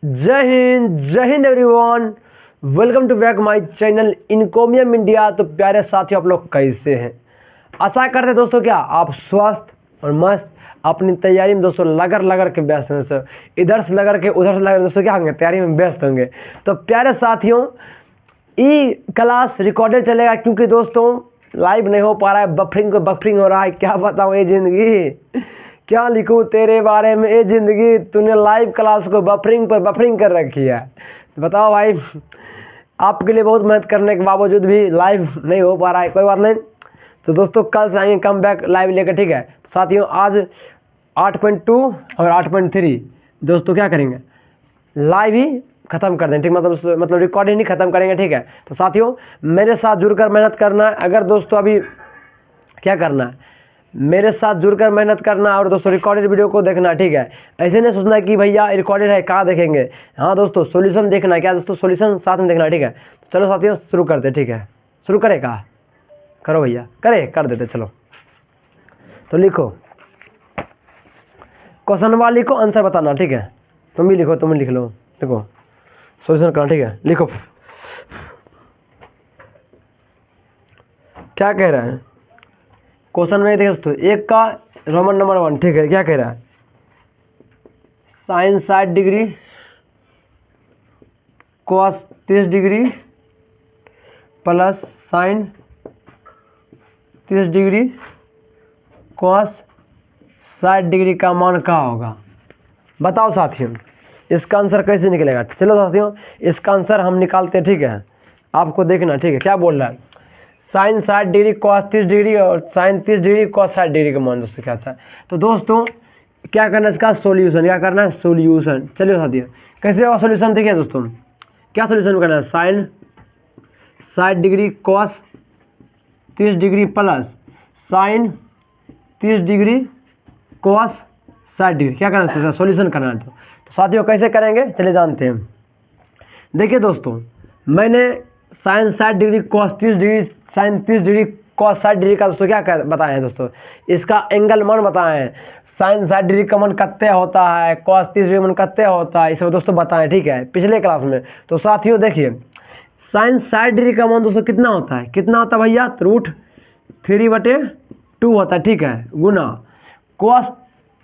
जय Hind everyone. Welcome to back my channel encomium India. तो प्यारे साथियों, आप लोग कैसे हैं? आशा करते हैं दोस्तों क्या आप स्वस्थ और मस्त अपनी तैयारी में दोस्तों लगड़ के व्यस्त हैं दोस्तों। इधर से लगड़ के उधर से लगड़ दोस्तों क्या होंगे, तैयारी में व्यस्त होंगे। तो प्यारे साथियों, ई क्लास रिकॉर्डेड चलेगा क्योंकि दोस्तों लाइव नहीं हो पा रहा है, बफरिंग हो रहा है। क्या बताऊँ ये ज़िंदगी, क्या लिखूँ तेरे बारे में ये ज़िंदगी। तूने लाइव क्लास को बफरिंग पर बफरिंग कर रखी है। तो बताओ भाई, आपके लिए बहुत मेहनत करने के बावजूद भी लाइव नहीं हो पा रहा है। कोई बात नहीं, तो दोस्तों कल से आएंगे कम बैक लाइव लेकर, ठीक है। तो साथियों आज 8.2 और 8.3 दोस्तों क्या करेंगे, लाइव ही ख़त्म कर दें, ठीक। मतलब रिकॉर्डिंग नहीं ख़त्म करेंगे, ठीक है। तो साथियों मेरे साथ जुड़कर मेहनत करना है। अगर दोस्तों अभी क्या करना है, मेरे साथ जुड़कर मेहनत करना और दोस्तों रिकॉर्डेड वीडियो को देखना, ठीक है। ऐसे नहीं सोचना कि भैया रिकॉर्डेड है कहाँ देखेंगे। हाँ दोस्तों, सॉल्यूशन देखना है क्या दोस्तों, सॉल्यूशन साथ में देखना, ठीक है। चलो साथियों शुरू करते, ठीक है। शुरू करें कहा, करो भैया, कर देते। चलो तो लिखो, क्वेश्चन वाला लिखो, आंसर बताना, ठीक है। तुम भी लिख लो, देखो सॉल्यूशन करना, ठीक है। लिखो क्या कह रहा है क्वेश्चन में। देखो दोस्तों, एक का रोमन नंबर 1, ठीक है। क्या कह रहा है, sine 60 degree cos 30 degree plus sine 30 degree cos 60 degree का मान क्या होगा। बताओ साथियों इसका आंसर कैसे निकलेगा। चलो साथियों इसका आंसर हम निकालते हैं, ठीक है। आपको देखना, ठीक है। क्या बोल रहा है, साइन 60 डिग्री कॉस 30 डिग्री और साइन 30 डिग्री कॉस 60 डिग्री का मान दोस्तों क्या था। तो दोस्तों क्या करना है, इसका सोल्यूशन। क्या करना है, सोल्यूशन। चलिए साथियों कैसे होगा सोल्यूशन, देखिए दोस्तों क्या सोल्यूशन करना है। Sine 60 degree cos 30 degree plus sine 30 degree cos 60 degree, क्या करना है, सोल्यूशन करना है। तो साथियों कैसे करेंगे चलिए जानते हैं। देखिए दोस्तों मैंने sine 60 degree cos 30 degree sine 30 degree cos 60 degree का दोस्तों क्या बताए हैं दोस्तों, इसका एंगल मान बताए हैं। साइन 60 डिग्री का मान कितने होता है, कॉस 30 डिग्री मान कितने होता है, इसमें दोस्तों बताएं, ठीक है, पिछले क्लास में। तो साथियों देखिए साइन 60 डिग्री का मान दोस्तों कितना होता है, भैया, √3/2 होता है, ठीक है, गुना कॉस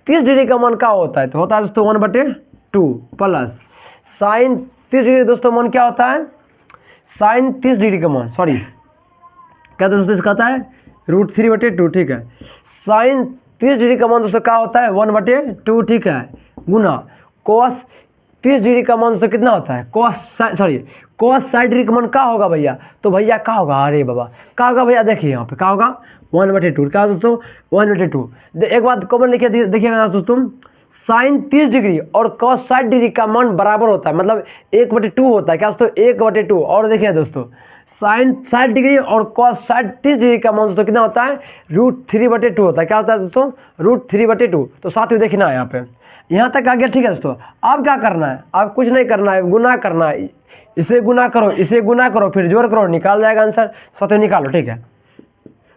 30 डिग्री का मान क्या होता है, तो होता है दोस्तों 1/2 प्लस साइन 30 डिग्री दोस्तों मान क्या होता है, साइन 30 डिग्री का मान, सॉरी क्या दोस्तों इसका आता है √3/2, ठीक है। साइन 30 डिग्री का मान दोस्तों क्या होता है 1/2, ठीक है, गुना कॉस 30 डिग्री का मान दोस्तों कितना होता है, कॉस 60 डिग्री का मान क्या होगा भैया, तो भैया क्या होगा, अरे बाबा क्या होगा भैया, देखिए यहाँ पे क्या होगा 1/2, क्या दोस्तों 1/2। एक बात कॉमन लिखिए, देखिएगा दोस्तों, साइन 30 डिग्री और कॉस 60 डिग्री का मान बराबर होता है, मतलब 1/2 होता है, क्या दोस्तों 1/2। और देखिए दोस्तों साइन 60 डिग्री और कॉस 30 डिग्री का मान दोस्तों कितना होता है √3/2 होता है, क्या होता है दोस्तों √3/2। तो साथियों देखना है यहाँ तक आ गया, ठीक है दोस्तों। अब क्या करना है, अब कुछ नहीं करना है, गुना करना है। इसे गुना करो फिर जोड़ करो, निकाल जाएगा आंसर। साथियों निकालो, ठीक है।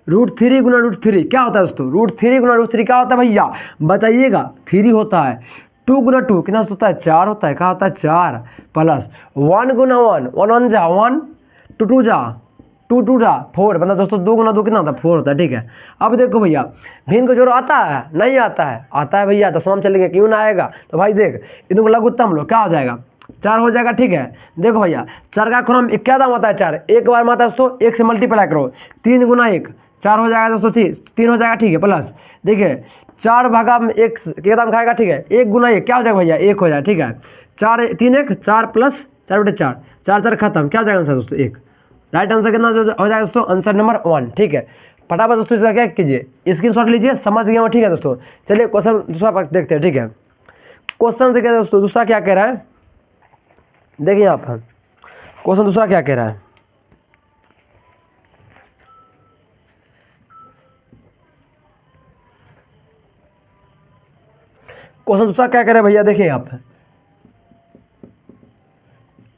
√3 गुना √3 क्या होता है दोस्तों, √3 गुना √3 क्या होता है भैया, बताइएगा, 3 होता है। 2 गुना 2 कितना होता है, 4 होता है, क्या होता है 4 प्लस 1 गुना 1 1 जा 1 2 2 जा 2 2 जा 4, मतलब दोस्तों 2 गुना 2 कितना होता है 4 होता है, ठीक है। अब देखो भैया भिन्न को जोड़ आता है, नहीं आता है भैया, दसवां में चलेंगे, क्यों ना आएगा। तो भाई देख इनको लघुत्तम लो, क्या हो जाएगा 4 हो जाएगा, ठीक है। देखो भैया 4 का गुणा क्या दाम होता है 4, एक बार में आता है दोस्तों, 1 से मल्टीप्लाई करो, 3 गुना 1 4 हो जाएगा दोस्तों, 3 हो जाएगा, ठीक है। प्लस देखिए 4 भागा में 1 क्या दाम खाएगा, ठीक है, 1 गुना 1 क्या हो जाएगा भैया 1 हो जाएगा, ठीक है। 4 3 1 4 प्लस 4/4 4 4 खत्म, क्या हो जाएगा आंसर दोस्तों 1। राइट आंसर कितना हो जाएगा दोस्तों, आंसर नंबर 1, ठीक है। फटाफट दोस्तों इसका क्या कीजिए, स्क्रीनशॉट लीजिए, समझ गए हो, ठीक है दोस्तों। चलिए क्वेश्चन दूसरा देखते हैं, ठीक है। क्वेश्चन देखिए दोस्तों दूसरा क्या कह रहा है, देखिए यहाँ पर क्वेश्चन दूसरा क्या कह रहा है। क्वेश्चन दूसरा क्या कह रहा है भैया, देखिए यहाँ पे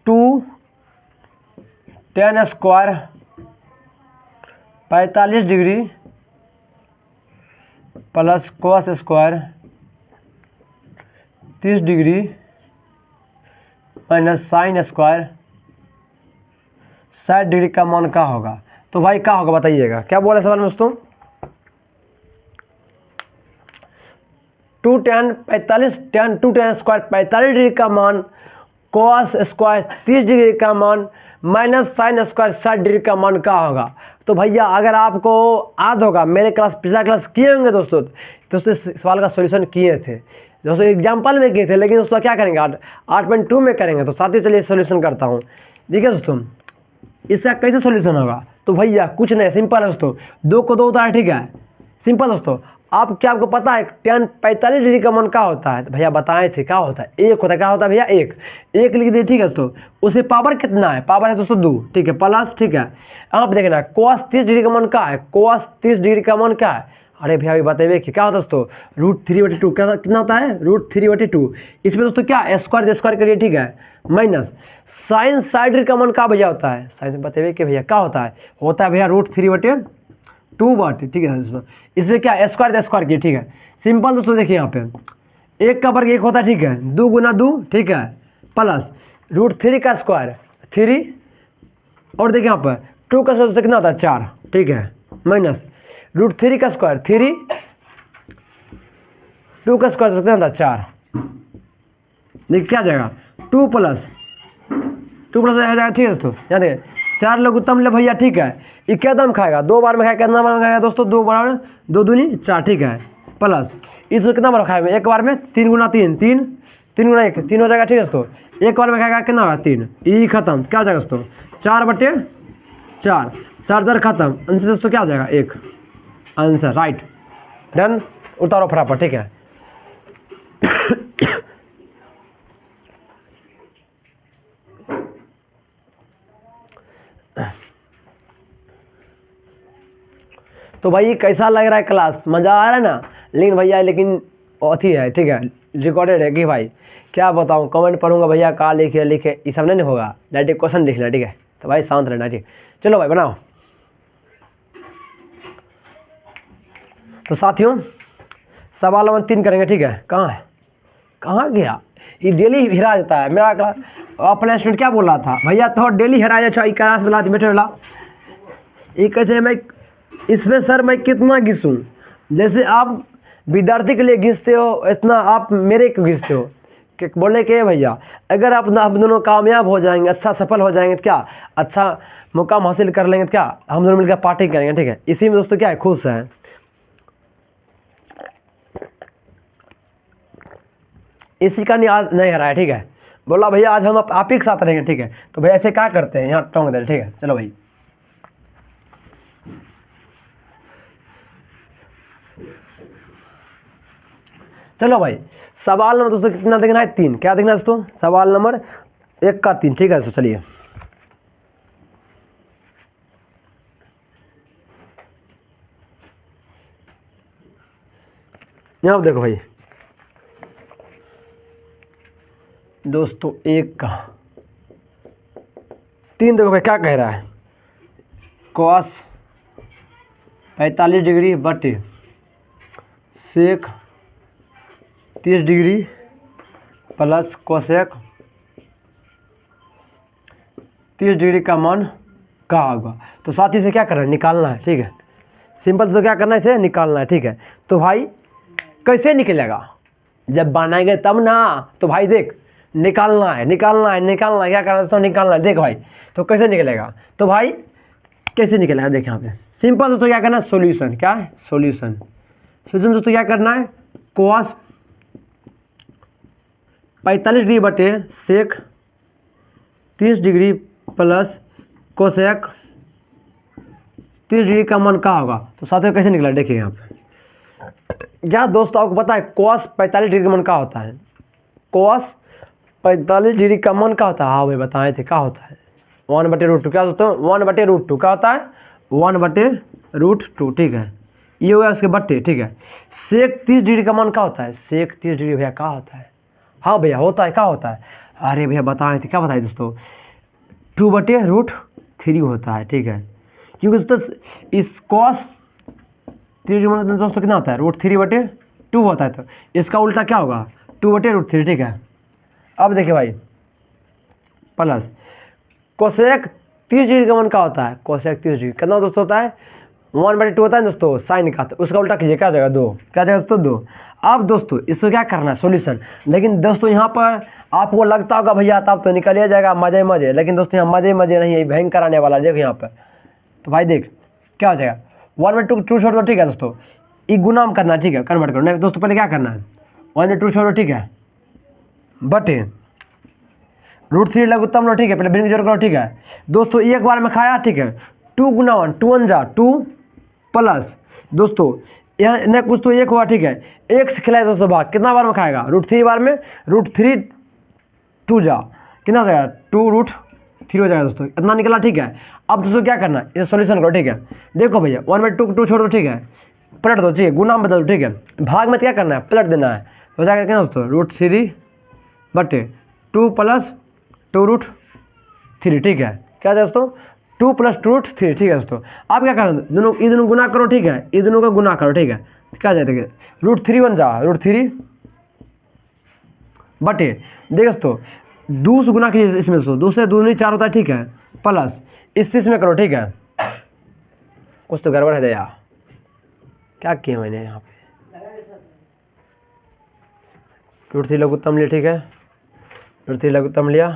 2 tan square 45 degree plus cos square 30 degree minus sine square 60 degree का मान क्या होगा। तो भाई क्या होगा बताइएगा, क्या बोले सवाल में दोस्तों, 2 tan 45 tan 2 tan square 45 degree का मान, कॉस स्क्वायर 30 डिग्री का मान, माइनस साइन स्क्वायर 60 डिग्री का मान क्या होगा। तो भैया अगर आपको याद होगा मेरे क्लास पिछला क्लास किए होंगे दोस्तों इस सवाल का सॉल्यूशन किए थे दोस्तों, एग्जाम्पल में किए थे, लेकिन दोस्तों क्या करेंगे 8.2 में करेंगे। तो साथ ही चलिए सॉल्यूशन करता हूँ। देखिए दोस्तों इसका कैसे सॉल्यूशन होगा, तो भैया कुछ नहीं, सिंपल है दोस्तों, 2 को 2 होता है, ठीक है, सिंपल दोस्तों। आपको पता है tan 45 डिग्री का मान क्या होता है, तो भैया बताए थे क्या होता है, एक होता है, क्या होता है भैया, एक लिख दिए, ठीक है दोस्तों। उसे पावर कितना है, पावर है दोस्तों 2, ठीक है, प्लस, ठीक है। आप देखना cos 30 डिग्री का मान क्या है, cos 30 डिग्री का मान क्या है, अरे भैया अभी बताइए कि क्या होता है दोस्तों, √3/2 क्या कितना होता है, √3/2। इसमें दोस्तों क्या स्क्वायर करिए, ठीक है, माइनस साइन 60 डिग्री का मान क्या भैया होता है, साइन से बताइए कि भैया क्या होता है भैया √3/2 बाटे, ठीक है दोस्तों। इसमें क्या स्क्वायर की, ठीक है, सिंपल दोस्तों। देखिए यहाँ पे 1 का वर्ग 1 होता है, ठीक है, 2 गुना 2, ठीक है, प्लस √3 का स्क्वायर 3, और देखिए यहाँ पर 2 का स्क्वायर कितना होता है 4, ठीक है, माइनस √3 का स्क्वायर 3, 2 का स्क्वायर कितना होता है 4, देखिए क्या जाएगा 2 प्लस आ जाएगा, ठीक है दोस्तों। यहाँ देखिए 4 लघुत्तम ले भैया, ठीक है, ये क्या दाम खाएगा, 2 बार में खाएगा, कितना बार में खाएगा दोस्तों, 2 बार 2 दूनी 4, ठीक है, प्लस इसको कितना बार खाएगा, एक बार में 3 गुना 3 गुना 1 3 हो जाएगा, ठीक है दोस्तों। एक बार में खाएगा कितना होगा 3, ये खत्म, क्या हो जाएगा दोस्तों 4/4, 4 खत्म, आंसर दोस्तों क्या हो जाएगा 1, आंसर राइट, डन, उतारो फटाफट, ठीक है। तो भाई कैसा लग रहा है क्लास, मज़ा आ रहा है ना, लेकिन भैया लेकिन अथी है, ठीक है, रिकॉर्डेड है कि भाई क्या बताऊँ, कमेंट पढ़ूंगा भैया का लिखे ये सब नहीं होगा, डायरेक्ट क्वेश्चन लिखना, ठीक है, तो भाई शांत रहना, ठीक, चलो भाई बनाओ। तो साथियों सवाल नंबर 3 करेंगे, ठीक है, कहाँ गया, ये डेली हिरा जाता है मेरा क्लास। अपना स्टूडेंट क्या बोल रहा था, भैया तो डेली हिरा जाए क्लास में बैठे वाला, ये कैसे मैं इसमें सर मैं कितना घिसूँ, जैसे आप विद्यार्थी के लिए घिसते हो इतना आप मेरे को घिसते हो, कि बोले कि भैया अगर आप दोनों कामयाब हो जाएंगे, अच्छा सफल हो जाएंगे तो क्या अच्छा मुकाम हासिल कर लेंगे तो क्या हम दोनों मिलकर पार्टी करेंगे, ठीक है, इसी में दोस्तों क्या है खुश है। इसी का नहीं आज नहीं हरा है, ठीक है, बोला भैया आज हम आप ही के साथ रहेंगे, ठीक है, तो भैया ऐसे क्या करते हैं यहाँ टोंग दे, ठीक है, चलो भाई। चलो भाई सवाल नंबर दोस्तों कितना देखना है 3, क्या देखना है दोस्तों, सवाल नंबर 1 का 3, ठीक है दोस्तों। चलिए यहाँ देखो भाई दोस्तों 1 का 3 देखो भाई क्या कह रहा है, cos 45 डिग्री बटे सेक 30 डिग्री प्लस कोसेक 30 डिग्री का मान क्या होगा। तो साथ ही से क्या करना है निकालना है, ठीक है, सिंपल तो क्या करना है इसे निकालना है, ठीक है। तो भाई कैसे निकलेगा, जब बनाएंगे तब ना, तो भाई देख निकालना है क्या करना है तो निकालना है, देख भाई तो कैसे निकलेगा, तो भाई कैसे निकलेगा देख यहाँ पे सिंपल दोस्तों क्या करना है सॉल्यूशन, क्या है सॉल्यूशन दोस्तों क्या करना है cos 45 डिग्री बटे सेक 30 डिग्री प्लस कोसेक 30 डिग्री का मान क्या होगा। तो साथ में कैसे निकला देखिए यहाँ पे, क्या दोस्तों आपको पता है cos 45 डिग्री का मान क्या होता है, cos 45 डिग्री का मान क्या होता है, हाँ भाई बताए थे क्या होता है 1/√2, क्या दोस्तों 1/√2 क्या होता है 1/√2, ठीक है, ये हो गया उसके बट्टे, ठीक है। सेक 30 डिग्री का मान क्या होता है, सेक 30 डिग्री भैया क्या होता है, हाँ भैया होता है क्या होता है, अरे भैया बताए थे क्या बताए दोस्तों 2/√3 होता है, ठीक है, क्योंकि दोस्तों इस cos 30 डिग्री मान दोस्तों कितना होता है √3/2 होता है, तो इसका उल्टा क्या होगा 2/√3, ठीक है। अब देखिए भाई प्लस कोसेक 30 डिग्री का मान क्या होता है, कोसेक 30 डिग्री कितना दोस्तों होता है 1/2 होता है दोस्तों साइन का, तो उसका उल्टा कीजिए क्या जाएगा 2, क्या जाएगा दोस्तों 2। अब दोस्तों इसको क्या करना है सॉल्यूशन, लेकिन दोस्तों यहाँ पर आपको लगता होगा भैया तब तो निकल ही जाएगा मजे मजे, लेकिन दोस्तों यहाँ मजे मजे नहीं है, भयंकर आने वाला देखो यहाँ पर। तो भाई देख क्या हो जाएगा 1/2 2 छोड़ दो, ठीक है दोस्तों, ये गुना में करना है, ठीक है कन्वर्ट करो। नहीं दोस्तों पहले क्या करना है 1/2 छोड़ो, ठीक है, बटे √3 लघुत्तम लो, ठीक है, पहले भिन्न जोड़ करो, ठीक है दोस्तों एक बार में खाया, ठीक है 2 गुना 1 2 1 जा 2 प्लस दोस्तों यहाँ नहीं कुछ तो एक हुआ, ठीक है, एक से खिलाए दोस्तों भाग कितना बार में खाएगा √3 बार में, √3 2 जा कितना हो जाएगा 2√3 हो जाएगा दोस्तों, इतना निकला, ठीक है। अब दोस्तों क्या करना है इसे सॉल्यूशन करो, ठीक है, देखो भैया 1/2 2 छोड़ दो, ठीक है, पलट दो, ठीक है, गुना में बदल दो, ठीक है, भाग में क्या करना है पलट देना है, हो जाएगा क्या दोस्तों √3 बटे 2 प्लस 2√3, ठीक है, क्या दोस्तों 2 प्लस 2√3, ठीक है दोस्तों। आप क्या करना दोनों ये दोनों गुना करो, ठीक है, ये दोनों का गुना करो, ठीक है, क्या जाए देखिए √3 बन जा √3 बटे देख दोस्तों 2 से गुना कीजिए इसमें दोस्तों, 2 से 2 नहीं 4 होता है, ठीक है, प्लस इसमें करो, ठीक है, कुछ तो गड़बड़ है दया, क्या किया मैंने यहाँ पे √3 लघुत्तम लिया, ठीक है, √3 लघुत्तम लिया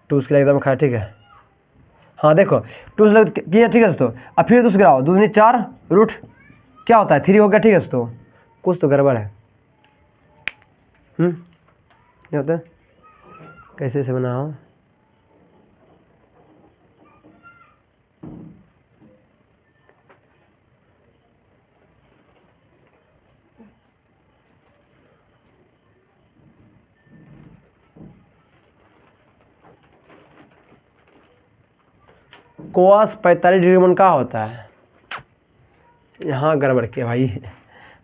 2 उसके लिए एकदम खाया, ठीक है, हाँ देखो 2 से लग किया, ठीक है दोस्तों। अब फिर दूसरा गिराओ 2 नहीं 4 रूट क्या होता है 3 हो गया, ठीक है दोस्तों, कुछ तो गड़बड़ है, क्या होता है कैसे से बना हो, cos 45 डिग्री मन का होता है, यहाँ गड़बड़ किया भाई,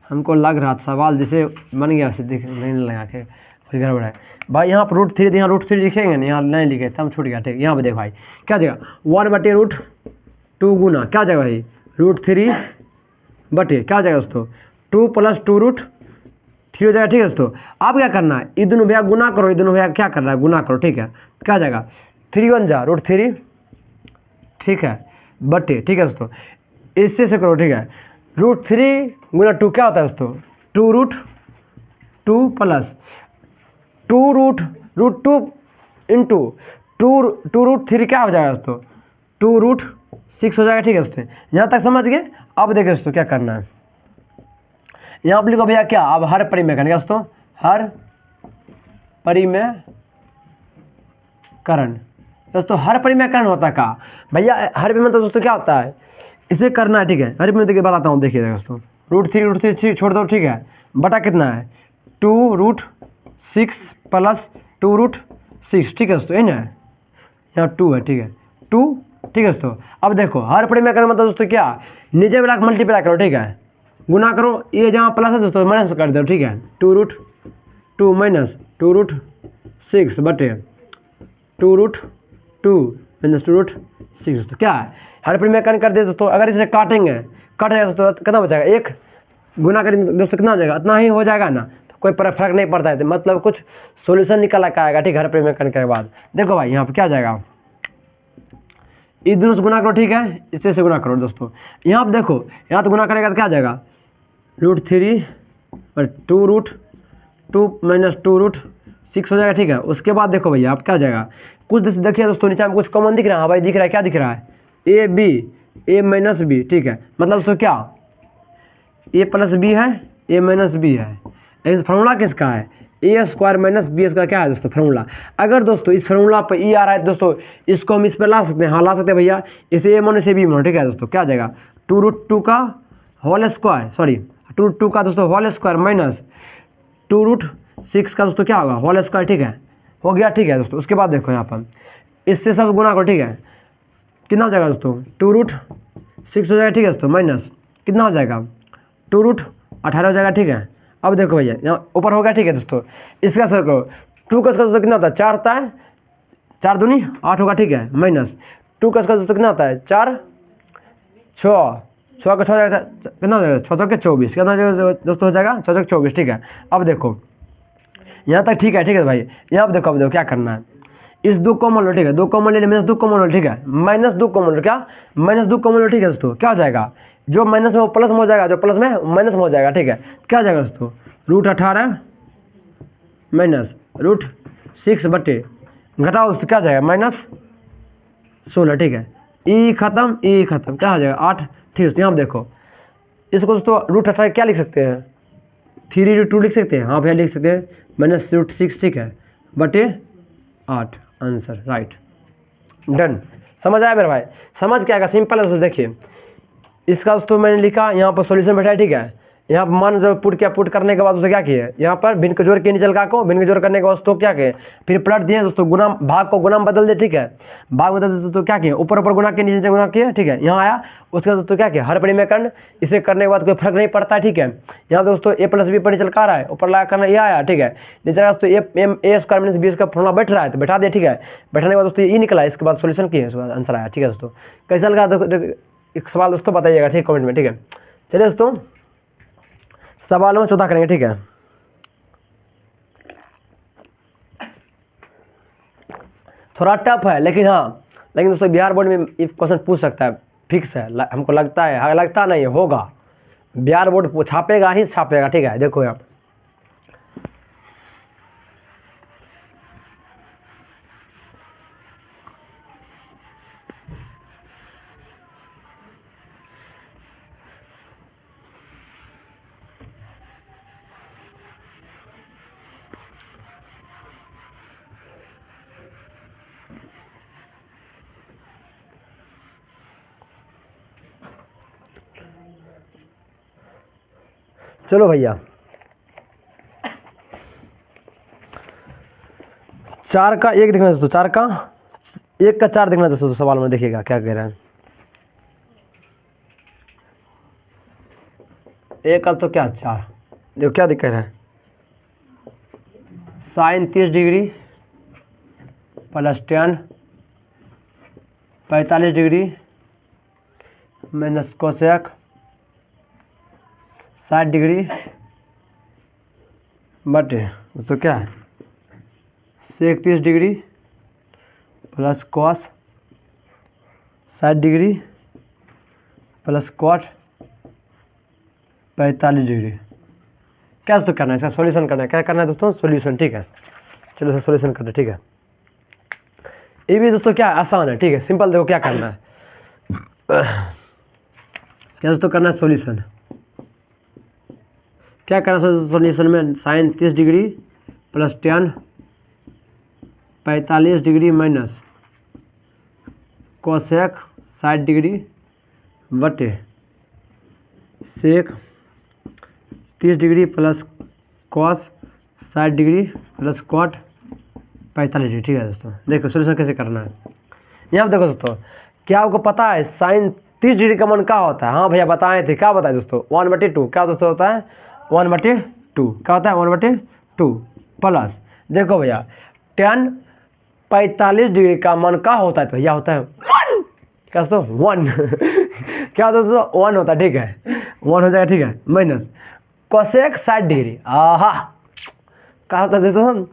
हमको लग रहा था सवाल जैसे बन गया वैसे दिख नहीं लगा के कुछ गड़बड़ है भाई। यहाँ पर √3 यहाँ √3 लिखेंगे ना, यहाँ नहीं लिखे तो हम छूट गया, ठीक, यहाँ पर देखो भाई क्या जाएगा 1/√2 गुना क्या जाएगा भाई √3 बटे क्या जाएगा दोस्तों 2 प्लस 2√3 हो जाएगा, ठीक है दोस्तों। आप क्या करना है ये दोनों भैया गुना करो, ये दोनों भैया क्या करना है गुना करो, ठीक है, क्या जाएगा 3 1 जा √3, ठीक है, बटे ठीक है दोस्तों इससे से करो, ठीक है, √3 गुना 2 क्या होता है दोस्तों 2√2 प्लस 2√2 इंटू 2√3 क्या हो जाएगा दोस्तों 2√6 हो जाएगा, ठीक है दोस्तों, यहाँ तक समझ गए। अब देखिए दोस्तों क्या करना है, यहाँ पर लिखो भैया क्या, अब हर परिमेय करना दोस्तों, हर परिमेयकरण दोस्तों, हर परिमेयकरण होता है का भैया, हर परिमेय तो दोस्तों क्या होता है इसे करना है, ठीक है, हर परिमेय देखिए बताता हूँ, देखिए दोस्तों √3 छोड़ दो, ठीक है, बटा कितना है 2√6 प्लस 2√6, ठीक है दोस्तों, है ना, यहाँ 2 है, ठीक है 2, ठीक है दोस्तों। अब देखो हर परिमेयकरण मतलब दोस्तों क्या नीचे वाला मल्टीप्लाई करो, ठीक है, गुना करो, ये जहाँ प्लस है दोस्तों माइनस कर दो, ठीक है 2√2 माइनस 2√6 बटे 2√2 माइनस 2√6 दोस्तों, क्या है हर परिमेयकरण कर दे दोस्तों। अगर इसे काटेंगे कट जाएगा दोस्तों, कितना बचेगा 1 गुना करेंगे दोस्तों कितना हो जाएगा, इतना ही हो जाएगा ना, तो कोई फर्क नहीं पड़ता है, तो मतलब कुछ सॉल्यूशन निकल के आएगा, ठीक है, हर परिमेयकरण के बाद। देखो भाई यहाँ पर क्या जाएगा इस दोनों से गुना करो, ठीक है, इससे से गुना करो दोस्तों, यहाँ पर देखो यहाँ तो गुना करेगा तो क्या जाएगा √3 और 2√2 माइनस 2√6 हो जाएगा, ठीक है। उसके बाद देखो भैया आप क्या जाएगा कुछ देखिए दोस्तों नीचे में कुछ कॉमन दिख रहा है, हाँ भाई दिख रहा है, क्या दिख रहा है a माइनस बी, ठीक है, मतलब दोस्तों क्या a प्लस बी है a माइनस बी है, लेकिन फार्मूला किसका है a² माइनस बी का क्या है दोस्तों फार्मूला। अगर दोस्तों इस फार्मूला पर ई आ रहा है दोस्तों, इसको हम इस पर ला सकते हैं, हाँ ला सकते हैं भैया, इसे a मानो इसे b मानो, ठीक है दोस्तों, क्या जाएगा 2√2 का होल स्क्वायर, सॉरी 2√2 का दोस्तों होल स्क्वायर माइनस 2√6 का दोस्तों क्या होगा होल स्क्वायर, ठीक है, हो गया, ठीक है दोस्तों। उसके बाद देखो यहाँ पर इससे सब गुना करो, ठीक है, कितना हो जाएगा दोस्तों 2√6 हो जाएगा, ठीक है दोस्तों, माइनस कितना हो जाएगा 2√18 हो जाएगा, ठीक है। अब देखो भैया यहाँ ऊपर हो गया, ठीक है दोस्तों, इसका सर करो 2 का दोस्तों कितना होता है 4 होता है, 4 दूनी 8 होगा, ठीक है, माइनस 2 का दोस्तों कितना होता है 4 6 का 6 जाएगा कितना हो जाएगा 6 के 24 कितना हो जाएगा दोस्तों हो जाएगा 6 के 24, ठीक है। अब देखो यहाँ तक ठीक है, ठीक है भाई, यहाँ पर देखो अब देखो क्या करना है इस 2 कॉमन लो, ठीक है, 2 कॉमन ले लिया, -2 कॉमन लो, ठीक है, -2 कॉमन लो, क्या -2 कॉमन लो, ठीक है दोस्तों, क्या हो जाएगा, जो माइनस में वो प्लस में हो जाएगा, जो प्लस में माइनस में हो जाएगा, ठीक है, क्या हो जाएगा दोस्तों, √18 माइनस √6 बटे घटाओ दोस्तों, क्या हो जाएगा -16, ठीक है, ई खत्म क्या हो जाएगा 8, ठीक है। यहाँ पर देखो इसको दोस्तों √18 क्या लिख सकते हैं, 3√2 लिख सकते हैं, हाँ भैया लिख सकते हैं, -√6, ठीक है, बटे 8, आंसर राइट, डन। समझ आया मेरे भाई, समझ क्या आएगा, सिंपल है दोस्तों। देखिए इसका दोस्तों मैंने लिखा, यहाँ पर सॉल्यूशन बैठा है, ठीक है, यहाँ पर मान जो पुट किया, पुट करने के बाद दोस्तों क्या किए, यहाँ पर भिन्न के जोड़ के नीचे लगा को, भिन्न के जोड़ करने के बाद दोस्तों क्या किए, फिर पलट दिए दोस्तों, गुना भाग को गुना में बदल दिए, ठीक है, भाग बदल दिए तो क्या किए, ऊपर ऊपर गुना किए, नीचे नीचे गुना किए, ठीक है, यहाँ आया, उसके बाद दोस्तों क्या किया, हर परिमेयकरण, इसे करने के बाद कोई फर्क नहीं पड़ता है, ठीक है। यहाँ दोस्तों a + b पर नीचे लगा रहा है, ऊपर लगा करना ये आया, ठीक है, नीचे लगा दोस्तों a² - b का फॉर्मूला बैठ रहा है तो बैठा दिया, ठीक है, बैठाने के बाद दोस्तों ये निकला, इसके बाद सोल्यूशन किए, उसके बाद आंसर आया, ठीक है दोस्तों। कैसा लगा एक सवाल दोस्तों बताइएगा, ठीक, कमेंट में, ठीक है। चलिए दोस्तों सवाल में 14 करेंगे, ठीक है। थोड़ा टफ है लेकिन दोस्तों बिहार बोर्ड में इफ क्वेश्चन पूछ सकता है, फिक्स है, हमको लगता है, लगता नहीं होगा, बिहार बोर्ड छापेगा ही छापेगा, ठीक है। देखो यहाँ चलो भैया 4 का 1 देखना दोस्तों, 4 का 1 का 4 देखना दोस्तों, सवाल में देखिएगा क्या कह रहे हैं। 1 का तो क्या 4, देखो क्या दिक्कत है, sin 30 degree + tan 45 degree - cosec 60 degree बटे दोस्तों क्या है sec 30 degree + cos 60 degree + cot 45 degree. क्या दोस्तों करना है, इसका सॉल्यूशन करना है, क्या करना है दोस्तों, सॉल्यूशन, ठीक है। चलो सर सॉल्यूशन करते हैं, ठीक है। ये भी दोस्तों क्या आसान है, ठीक है, सिंपल। देखो क्या करना है, क्या दोस्तों करना है सॉल्यूशन, क्या करना है सॉल्यूशन में, sin 30 degree + tan 45 degree minus cosec 60 degree बटे सेक 30 degree + cos 60 degree + cot 45 degree, ठीक है दोस्तों। देखो सोल्यूशन कैसे करना है, यहाँ पर देखो दोस्तों, क्या आपको पता है sin 30 डिग्री का मान क्या होता है, हाँ भैया बताए थे, क्या बताए दोस्तों, 1/2, क्या दोस्तों होता है 1/2, क्या होता है 1/2 प्लस, देखो भैया tan 45 डिग्री का मान क्या होता है, तो भैया होता है 1, क्या दोस्तों 1 क्या होता है दोस्तों 1 होता है, ठीक है, 1 हो जाएगा, ठीक है, माइनस कोसेक 60 डिग्री, आहा क्या होता है दोस्तों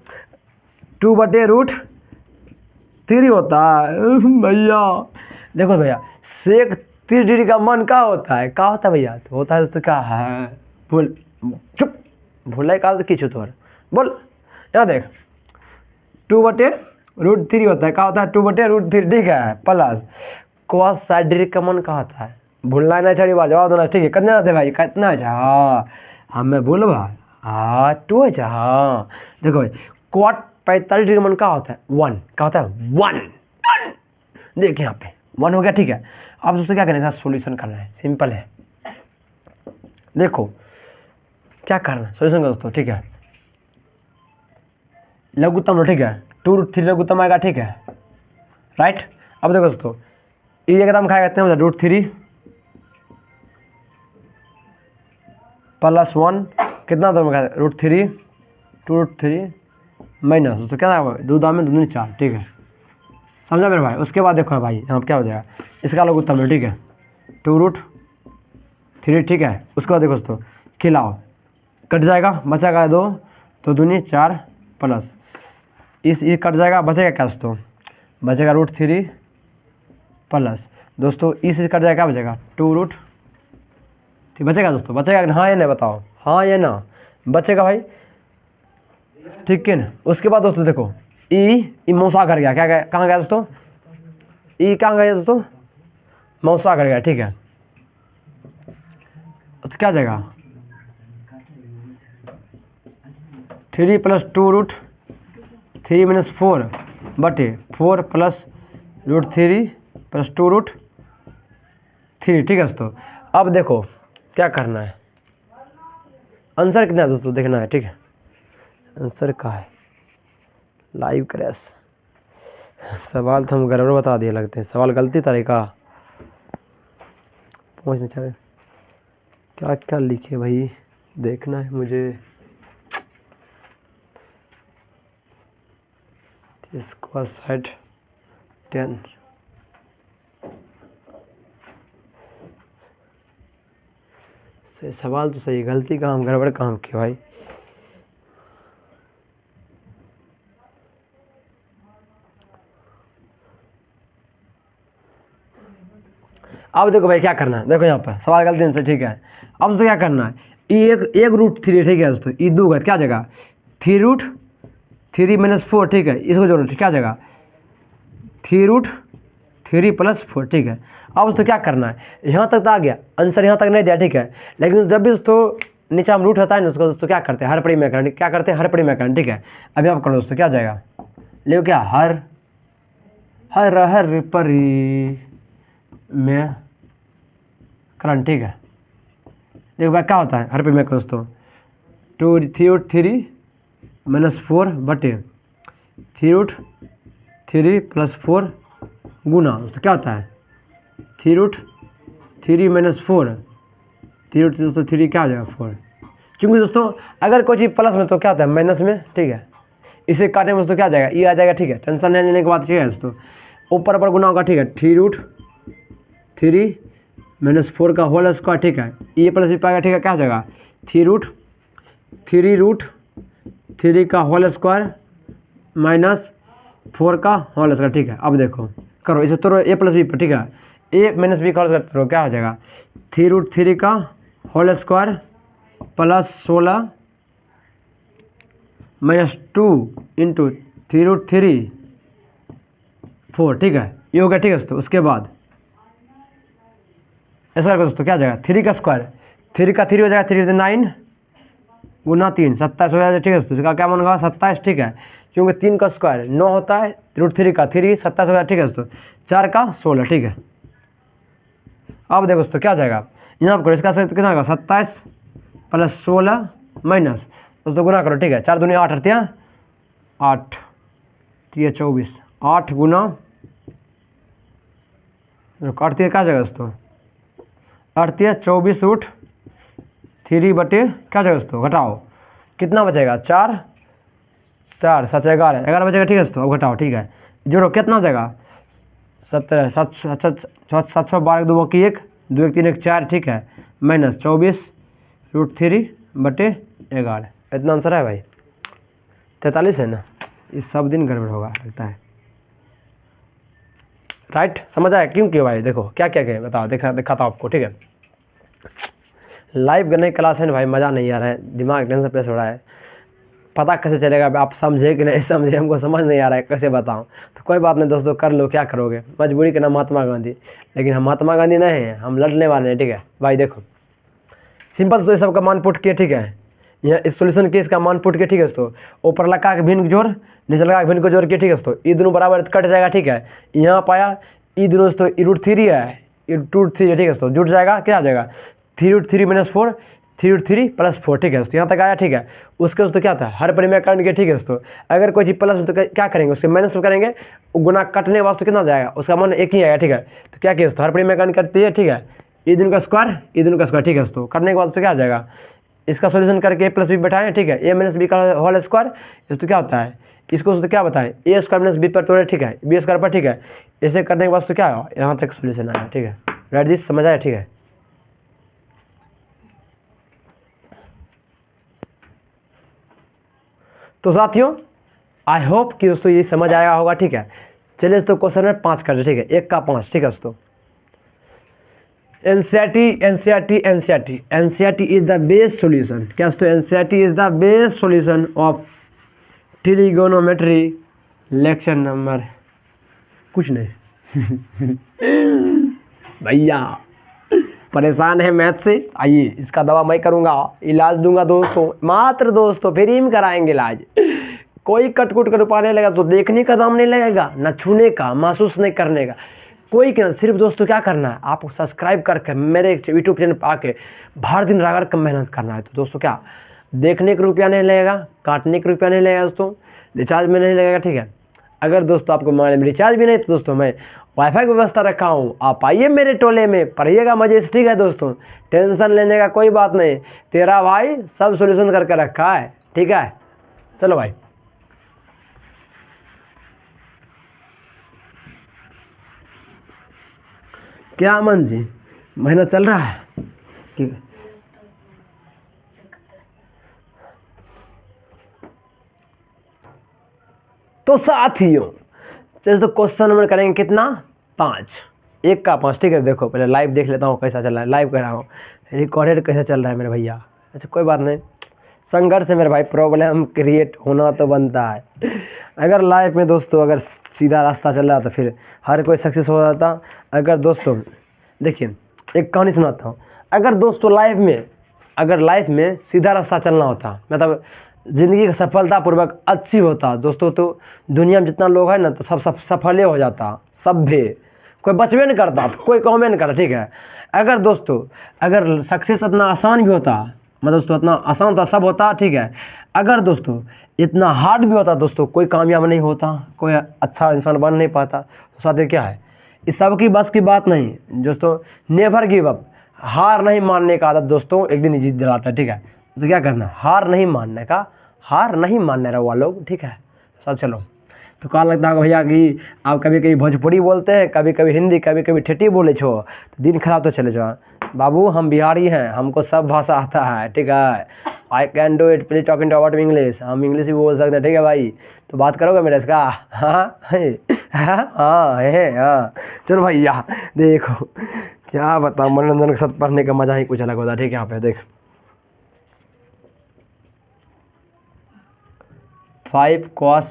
2/√3 होता है भैया। देखो भैया सेक 30 डिग्री का मान क्या होता है, भैया, तो होता है दोस्तों क्या है, बोल चुप, भूल का किचु तोर बोल, यहाँ देख 2/√3 होता है, क्या होता है 2/√3, ठीक है, प्लस cos 60 डिग्री का मान क्या होता है, भूलना नहीं चाहिए, बात जवाब देना, ठीक है, कितना है भाई, कितना है, हाँ हमें बोल भाई, हाँ 2 है, हाँ देखो भाई cot 45 डिग्री मान क्या होता है 1, क्या होता है 1, देखिए यहाँ पे 1 हो गया, ठीक है। अब दोस्तों क्या करना है, सॉल्यूशन करना है, सिंपल है, देखो क्या करना है सॉल्यूशन का दोस्तों, ठीक है, लघुत्तम लो, ठीक है, 2√3 लघुत्तम आएगा, ठीक है, राइट। अब देखो दोस्तों ये एकदम खाएगा कितने मतलब √3 + 1 कितना तो खाएगा √3 2√3 माइनस दोस्तों क्या होगा 2 दाम में 2 दूनी 4, ठीक है, समझा मेरे भाई। उसके बाद देखो भाई यहाँ क्या हो जाएगा, इसका लघुत्तम लो, ठीक है, 2√3, ठीक है। उसके बाद देखो दोस्तों खिलाओ, कट जाएगा, बचाएगा 2, तो दूनी 4 प्लस इस कट जाएगा, बचेगा क्या दोस्तों, बचेगा √3 प्लस दोस्तों इस कट जाएगा, क्या बचेगा 2√, ठीक बचेगा दोस्तों, बचेगा हाँ या नहीं बताओ, हाँ या ना बचेगा भाई, ठीक है ना। उसके बाद दोस्तों देखो ई मौसा कर गया, क्या गया, कहाँ गया दोस्तों, ई कहाँ गया दोस्तों, मौसा कर गया, ठीक है। तो क्या जाएगा 3 + 2√3 - 4 बटे 4 + √3 + 2√3, ठीक है दोस्तों। अब देखो क्या करना है, आंसर कितना है दोस्तों देखना है, ठीक है। आंसर का है लाइव क्रैश, सवाल तो हम गड़बड़ बता दिए लगते हैं, सवाल गलती तरीका पहुँच नहीं चाहे, क्या क्या लिखे भाई देखना है मुझे, इसको साइड 10 से सवाल तो सही, गलती काम गड़बड़ काम किया भाई। अब देखो भाई क्या करना है, देखो यहाँ पर सवाल गलती से, ठीक है। अब दोस्तों क्या करना है, एक √3, ठीक है दोस्तों, ई 2 क्या जगह 3√3 - 4, ठीक है, इसको जोड़ो, क्या जगह 3√3 + 4, ठीक है। अब दोस्तों क्या करना है, यहाँ तक तो आ गया आंसर, यहाँ तक नहीं दिया, ठीक है। लेकिन जब भी दोस्तों नीचे हम रूट होता है ना, उसको दोस्तों क्या करते हैं हर पड़ी में करंट, क्या करते हैं हर पड़ी में करंट, ठीक है। अभी आप करो दोस्तों, क्या जाएगा ले क्या हर हर हर परी में करंट, ठीक है। देखो भाई क्या होता है हर पड़ी में दोस्तों 3√3 - 4 बटे 3√3 + 4 गुना दोस्तों क्या होता है 3√3 - 4, 3 दोस्तों 3 क्या हो जाएगा 4, क्योंकि दोस्तों अगर कोई चीज़ प्लस में तो क्या होता है माइनस में, ठीक है। इसे काटने में दोस्तों क्या आ जाएगा, ये आ जाएगा, ठीक है। टेंशन नहीं लेने के बाद, ठीक है दोस्तों, ऊपर ऊपर गुना होगा, ठीक है। 3√3 - 4 का होल स्क्वायर, ठीक है, ये प्लस भी पाएगा, ठीक है, क्या हो जाएगा 3√3 का होल स्क्वायर -4 का होल स्क्वायर, ठीक है। अब देखो करो इसे तोड़ो a + b पर, ठीक है, a - b का होल स्क्वायर तोड़ो, क्या हो जाएगा 3√3 का होल स्क्वायर +16 - 2 × 3√3 4, ठीक है, ये हो गया, ठीक है दोस्तों। उसके बाद ऐसा करके दोस्तों क्या हो जाएगा 3 का स्क्वायर, 3 का 3 हो जाएगा 3 × 9 गुना 3 27 हो जाएगा, ठीक है दोस्तों। इसका क्या मान होगा 27, ठीक है, क्योंकि 3 का स्क्वायर 9 होता है, √3 का 3 27 हो जाएगा, ठीक है दोस्तों। 4 का 16, ठीक है। अब देखो दोस्तों क्या जाएगा, यहाँ पर करो, इसका कितना होगा 27 + 16 माइनस दोस्तों गुना करो, ठीक है, 4 दूनी 8 रहती है 8 24 8 गुना काटती है, क्या जाएगा दोस्तों 8 24√3 बटे क्या जाएगा दोस्तों, घटाओ कितना बचेगा 4 4 7 11 11 बचेगा, ठीक है दोस्तों। अब घटाओ, ठीक है, जोड़ो कितना हो जाएगा 17 712 2 की 1 2 1 3 1 4, ठीक है, माइनस 24√3 बटे 11, इतना आंसर है भाई 43 है ना। इस सब दिन गड़बड़ होगा लगता है, राइट, समझ आया क्यों क्यों भाई। देखो क्या क्या क्या बताओ, दिखाता हूँ आपको, ठीक है। लाइव करने की क्लास है ना भाई, मज़ा नहीं आ रहा है, दिमाग टेंशन प्रेस हो रहा है, पता कैसे चलेगा आप समझे कि नहीं समझे, हमको समझ नहीं आ रहा है कैसे बताऊं। तो कोई बात नहीं दोस्तों, कर लो, क्या करोगे, मजबूरी के नाम महात्मा गांधी, लेकिन हम महात्मा गांधी नहीं हैं, हम लड़ने वाले हैं, ठीक है भाई। देखो सिंपल तो ये सब का मान पुट किए, ठीक है, यहाँ इस सोल्यूशन के इसका मान पुट के, ठीक है दोस्तों, ऊपर लगा के भिन्न जोड़, नीचे लगा के भिन्न को जोड़ के, ठीक है दोस्तों, ये दोनों बराबर कट जाएगा, ठीक है। यहाँ पाया ये दोनों दोस्तों √3 है, ये √3 है, ठीक है दोस्तों, जुट जाएगा, क्या आ जाएगा 3√3 - 4 3√3 + 4, ठीक है दोस्तों, यहाँ तक आया, ठीक है। उसके दोस्तों क्या होता है हर परिमेय करंट के, ठीक है दोस्तों, अगर कोई चीज़ प्लस तो क्या करेंगे उसके माइनस में करेंगे, गुना कटने वास्ते कितना जाएगा उसका मान एक ही आएगा, ठीक है। तो क्या किया दोस्तों हर परिमेय करंट करती है, ठीक है, ये दोनों का स्क्वायर ये दोनों का स्क्वायर, ठीक है दोस्तों, करने के बाद तो क्या आ जाएगा, इसका सोल्यूशन करके a + b बैठाएं, ठीक है, a - b का होल स्क्वायर, इसको क्या होता है इसको तो क्या बताएं a² - b पर तोड़े, ठीक है, b² पर, ठीक है। ऐसे करने के बाद तो क्या आया यहाँ तक सोल्यूशन आया, ठीक है, राइट दिस समझ आया, ठीक है। तो साथियों आई होप कि दोस्तों ये समझ आया होगा, ठीक है। चलिए दोस्तों क्वेश्चन में 5 कर दो, ठीक है, 1 का 5, ठीक है दोस्तों। NCERT is the best solution, क्या दोस्तों, NCERT is the best solution of trigonometry lecture number कुछ नहीं भैया परेशान है मैथ से, आइए इसका दवा मैं करूँगा, इलाज दूंगा दोस्तों, मात्र दोस्तों फ्री में कराएंगे इलाज। कोई कटकुट कर पाने लगा तो देखने का दाम नहीं लगेगा, ना छूने का, महसूस नहीं करने का, कोई क्या, सिर्फ दोस्तों क्या करना है, आपको सब्सक्राइब करके मेरे यूट्यूब चैनल पर आके भर दिन रगड़ कर मेहनत करना है। तो दोस्तों क्या, देखने का रुपया नहीं लगेगा, काटने का रुपया नहीं लगेगा दोस्तों, रिचार्ज में नहीं लगेगा, ठीक है। अगर दोस्तों आपको मोबाइल में रिचार्ज भी नहीं तो दोस्तों मैं वाईफाई की व्यवस्था रखा हूँ, आप आइए मेरे टोले में, पढ़िएगा मजे से, ठीक है दोस्तों, टेंशन लेने का कोई बात नहीं, तेरा भाई सब सोल्यूशन करके रखा है, ठीक है। चलो भाई, क्या अमन जी महीना चल रहा है, ठीक है। तो साथियों तो क्वेश्चन नंबर करेंगे कितना, 5, 1 का 5, ठीक है। देखो पहले लाइव देख लेता हूँ कैसा चल रहा है, लाइव कर रहा हूँ, रिकॉर्डेड कैसा चल रहा है मेरे भैया। अच्छा कोई बात नहीं, संघर्ष है मेरे भाई, प्रॉब्लम क्रिएट होना तो बनता है। अगर लाइफ में दोस्तों अगर सीधा रास्ता चल रहा तो फिर हर कोई सक्सेस हो जाता। अगर दोस्तों देखिए एक कहानी सुनाता हूँ, अगर दोस्तों लाइफ में सीधा रास्ता चलना होता, मतलब ज़िंदगी का सफलतापूर्वक अच्छी होता दोस्तों, तो दुनिया में जितना लोग है ना तो सब सफल हो जाता, सब भी कोई बचबे नहीं करता, तो कोई कौमे नहीं करता, ठीक है। अगर दोस्तों अगर सक्सेस इतना आसान भी होता, मतलब दोस्तों इतना आसान होता सब होता, ठीक है। अगर दोस्तों इतना हार्ड भी होता दोस्तों, कोई कामयाब नहीं होता, कोई अच्छा इंसान बन नहीं पाता। तो साथियों क्या है, इस सब की बस की बात नहीं दोस्तों, नेवर गिव अप, हार नहीं मानने का आदत दोस्तों एक दिन जीत दिलाता है, ठीक है। तो क्या करना, हार नहीं मानने रहो लोग, ठीक है। सब चलो, तो कहा लगता है भैया कि आप कभी कभी भोजपुरी बोलते हैं, कभी कभी हिंदी, कभी कभी ठेठी बोले छो, तो दिन खराब तो चले जाओ। बाबू हम बिहारी हैं, हमको सब भाषा आता है, ठीक है। I can do it, please talking about English, हम इंग्लिश भी बोल सकते हैं, ठीक है भाई। तो बात करोगे मेरे इसका, हाँ हाँ। चलो भैया देखो क्या बताऊँ, मनोरंजन के साथ पढ़ने का मजा ही कुछ अलग होता है, ठीक है। यहाँ पे देख 5 cos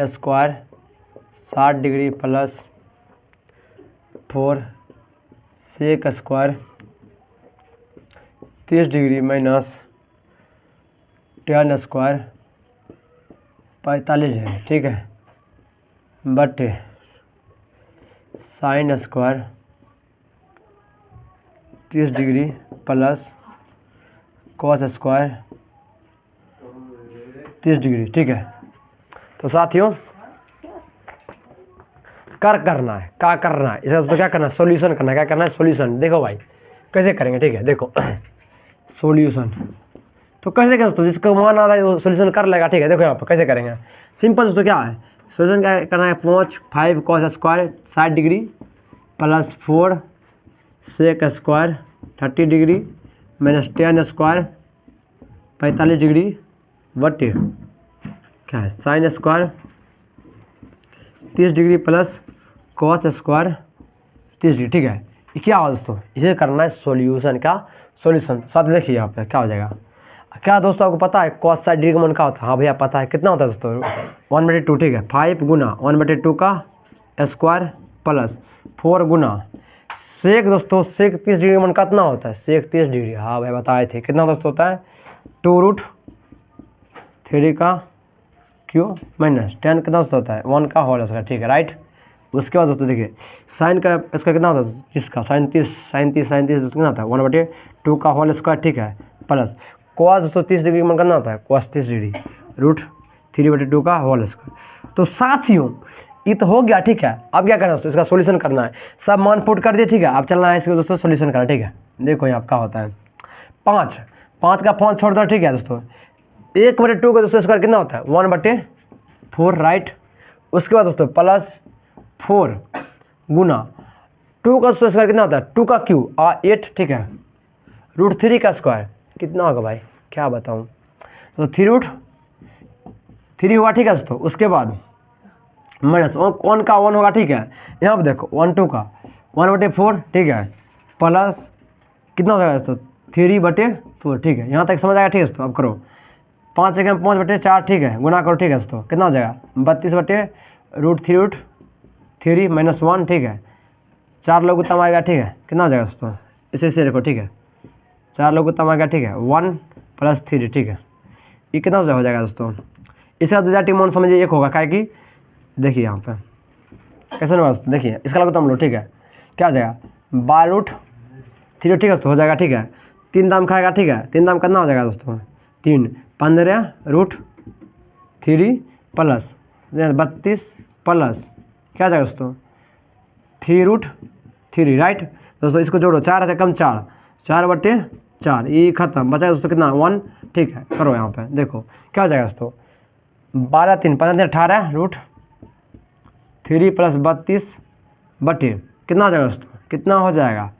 square 60 degree plus 4 sec square 30 degree minus tan square 45 है, ठीक है, बटे sine square 30 degree plus cos square 30 degree, ठीक है। तो साथियों करना है, क्या करना है इसका, तो क्या करना है, सॉल्यूशन करना है, क्या करना है, सॉल्यूशन। देखो भाई कैसे करेंगे, ठीक है, देखो सॉल्यूशन तो कैसे कर दोस्तों, जिसको मान आता है वो सॉल्यूशन कर लेगा, ठीक है। देखो यहाँ पर कैसे करेंगे, सिंपल दोस्तों, क्या है सॉल्यूशन, क्या करना है, 5 cos square 60 degree plus 4 sec square 30 degree minus tan square 45 degree बटे क्या है sine square 30 degree plus cos square 30 degree, ठीक है। ये क्या हो दोस्तों, इसे करना है सॉल्यूशन का सॉल्यूशन। साथ देखिए यहाँ पे क्या हो जाएगा, क्या दोस्तों आपको पता है कॉस 60 डिग्री का मान क्या होता है, हाँ भैया पता है, कितना होता है दोस्तों 1/2, ठीक है। 5 गुना 1/2 का स्क्वायर प्लस 4 गुना सेक दोस्तों, सेक 30 डिग्री मान कितना होता है, सेक 30 डिग्री, हाँ भाई बताए थे, कितना दोस्तों होता है 2√3 का क्यों माइनस tan कितना होता है 1 का होल स्क्वायर, ठीक है, राइट। उसके बाद दोस्तों देखिए साइन का इसका कितना होता है, जिसका साइन 30 कितना होता है 1/2 का होल स्क्वायर, ठीक है, प्लस कॉस दोस्तों 30 डिग्री में कितना होता है कॉस 30 डिग्री √3/2 का होल स्क्वायर। तो साथियों ये तो हो गया, ठीक है। अब क्या करना है दोस्तों, इसका सॉल्यूशन करना है, सब मान पुट कर दिए, ठीक है। अब चलना है इसको दोस्तों सॉल्यूशन करना, ठीक है। देखो यहाँ क्या होता है 5 का 5 छोड़ दो, ठीक है दोस्तों। 1/2 का दोस्तों स्क्वायर कितना होता है 1/4, राइट। उसके बाद दोस्तों प्लस 4 गुना 2 का स्क्वायर कितना होता है 2 का क्यू 8, ठीक है, √3 का स्क्वायर कितना होगा भाई क्या बताऊँ, तो 3 3 होगा, ठीक है दोस्तों। उसके बाद माइनस 1 का 1 होगा, ठीक है। यहाँ पर देखो 1 2 का 1/4, ठीक है, प्लस कितना हो जाएगा दोस्तों 3/4, ठीक है। यहाँ तक समझ आएगा, ठीक है दोस्तों। अब करो 5 जगह 5/4, ठीक है, गुना करो, ठीक है दोस्तों। कितना हो जाएगा 32/√3 माइनस 1, ठीक है। 4 लोग उत्तम आएगा, ठीक है। कितना हो जाएगा दोस्तों, इसे देखो, ठीक है। 4 लोग उत्तम आएगा, ठीक है, 1 + 3, ठीक है। ये कितना हो जाएगा दोस्तों। इसका रिजल्ट मान समझिए 1 होगा, क्या कि देखिए यहाँ पे कैसे ना, देखिए इसका लगा तुम लो, ठीक है। क्या हो जाएगा 12√3, ठीक है दोस्तों, हो जाएगा, ठीक है। 3 दाम खाएगा, ठीक है। 3 दाम कितना हो जाएगा दोस्तों 3 15√3 प्लस 32 प्लस क्या जाएगा दोस्तों 3√3, राइट दोस्तों। इसको जोड़ो, 4 से कम 4, 4/4, ये खत्म, बचा दोस्तों कितना 1, ठीक है। करो यहाँ पे देखो क्या हो जाएगा दोस्तों 12 3 15 √3 प्लस 32 कितना हो जाएगा दोस्तों, कितना हो जाएगा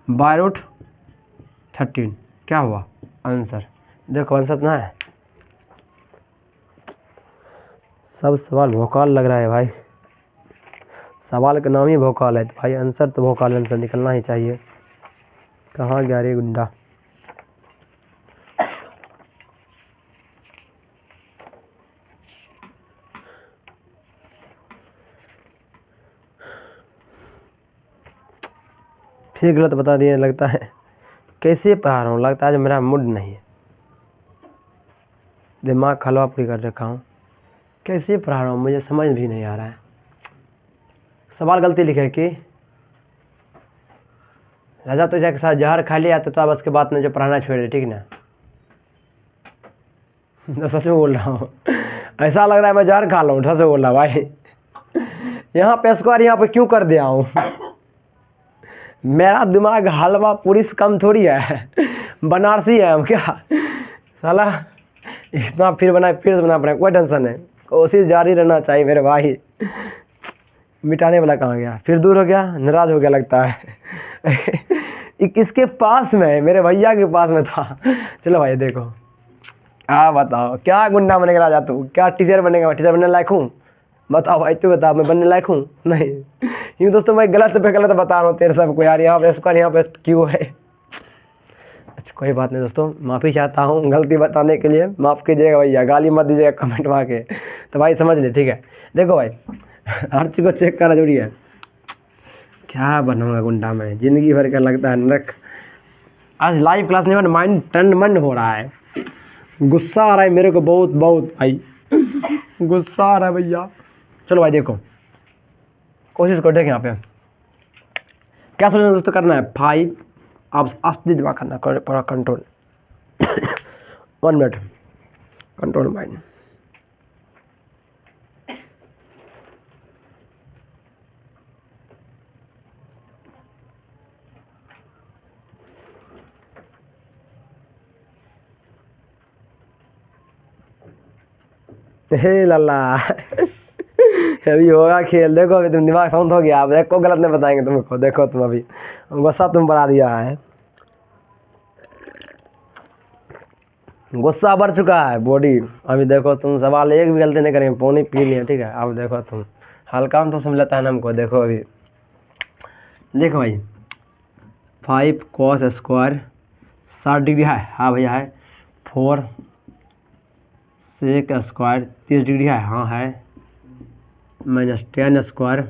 12√13। क्या हुआ आंसर, देखो आंसर ना है। सब सवाल भोकाल लग रहा है भाई, सवाल का नाम ही भोकाल है, तो भाई आंसर तो भोकाल आंसर निकलना ही चाहिए। कहाँ गया रे गुंडा। फिर गलत बता दिए, लगता है कैसे पढ़ा रहा हूँ, लगता है आज मेरा मूड नहीं है, दिमाग हलवा पूरी कर रखा हूँ। कैसे पढ़ा रहा हूँ मुझे समझ भी नहीं आ रहा है। सवाल गलती लिखे कि राजा तो के साथ जहर खा लिया, तो अब उसके बाद में जो पढ़ाना छोड़ दे, ठीक ना। तो सच में बोल रहा हूँ, ऐसा लग रहा है मैं जहर खा लूँ, सच में बोल रहा भाई। यहाँ पे स्क्वायर यहाँ पे क्यों कर दिया हूँ। मेरा दिमाग हलवा पूरी से कम थोड़ी है, बनारसी है हम क्या साला। इतना फिर बनाए, फिर से बनाना पड़ेगा, कोई टेंशन नहीं, कोशिश जारी रहना चाहिए मेरे भाई। मिटाने वाला कहाँ गया, फिर दूर हो गया, नाराज हो गया लगता है। किसके पास में है, मेरे भैया के पास में था। चलो भाई देखो, बताओ क्या गुंडा बनेगा राजा तू, क्या टीचर बनेगा, टीचर बनने लायक हूँ, बताओ भाई तू बता, मैं बनने लायक हूँ नहीं। यूँ दोस्तों मैं गलत पे गलत बता रहा हूँ तेरे सबको यार, यहाँ पे स्क्वायर यहाँ पे क्यों है। अच्छा कोई बात नहीं दोस्तों, माफ़ी चाहता हूँ गलती बताने के लिए, माफ़ कीजिएगा भैया, गाली मत दीजिएगा कमेंट में आके, तो भाई समझ ले, ठीक है। देखो भाई हर चीज़ को चेक करना जरूरी है। क्या बनूंगा गुंडा में, ज़िंदगी भर का लगता है नरक। आज लाइव क्लास नहीं, माइंड टर्न हो रहा है, गुस्सा आ रहा है मेरे को बहुत बहुत भाई, गुस्सा आ रहा है भैया। चलो भाई देखो, कोशिश करो, देखें यहाँ पे क्या सोचना दोस्तों करना है 5, आप असली दिमाग करना पूरा कंट्रोल। 1 minute, control mind. हे लल्ला अभी होगा खेल, देखो अभी तुम दिमाग शांत हो गया, अब एक को गलत नहीं बताएंगे तुमको, देखो तुम अभी गुस्सा तुम बढ़ा दिया है, गुस्सा बढ़ चुका है बॉडी। अभी देखो तुम सवाल एक भी गलती नहीं करेंगे, पानी पी लिया, ठीक है। अब देखो तुम हल्का में तो समझता है ना हमको, देखो अभी देखो भाई 5 cos स्क्वायर 60 डिग्री है, हाँ भैया है। 4 sec स्क्वायर 30 डिग्री है, हाँ है। माइनस 10 स्क्वायर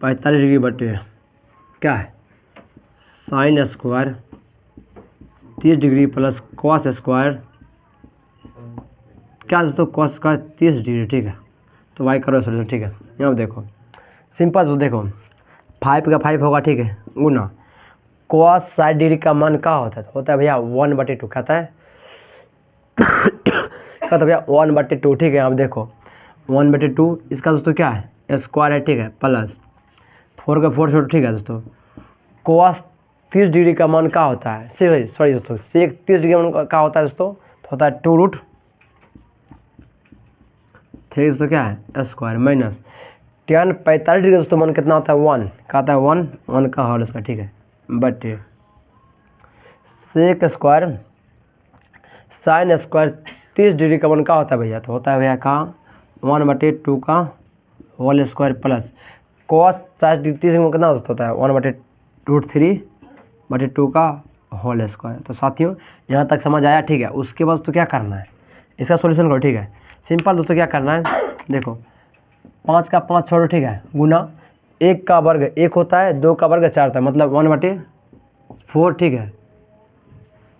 45 डिग्री बटे क्या है sine square 30 degree plus cos square क्या दोस्तों कॉस स्क्वायर 30 डिग्री, ठीक है। तो वाई करो सोल्यूशन, ठीक है। यहाँ देखो सिंपल, तो देखो 5 का 5 होगा, ठीक है, गुना कॉस 60 डिग्री का मान क्या होता है, तो होता है भैया 1/2, कहता है कहता है भैया 1/2, ठीक है। आप देखो 1/2 इसका दोस्तों क्या है स्क्वायर है, ठीक है, प्लस 4 का 4 छोड़ो, ठीक है दोस्तों। कॉस 30 डिग्री का मान क्या होता है, सॉरी दोस्तों सेक 30 डिग्री का मान क्या होता है दोस्तों, तो होता है 2√3 दोस्तों क्या है स्क्वायर माइनस 10 45 डिग्री दोस्तों मान कितना होता है 1, कहता है 1 का होल इसका, ठीक है, बटे sec square sine square 30 degree का वन का होता है भैया, तो होता है भैया का 1/2 का होल स्क्वायर प्लस कॉस 30 में कितना होता है 1/√3/2 का होल स्क्वायर। तो साथियों यहाँ तक समझ आया, ठीक है। उसके बाद तो क्या करना है, इसका सॉल्यूशन करो, ठीक है। सिंपल दोस्तों क्या करना है, देखो 5 का 5 छोड़ो, ठीक है, गुना 1 का वर्ग 1 होता है, 2 का वर्ग 4 होता है, मतलब 1/4, ठीक है,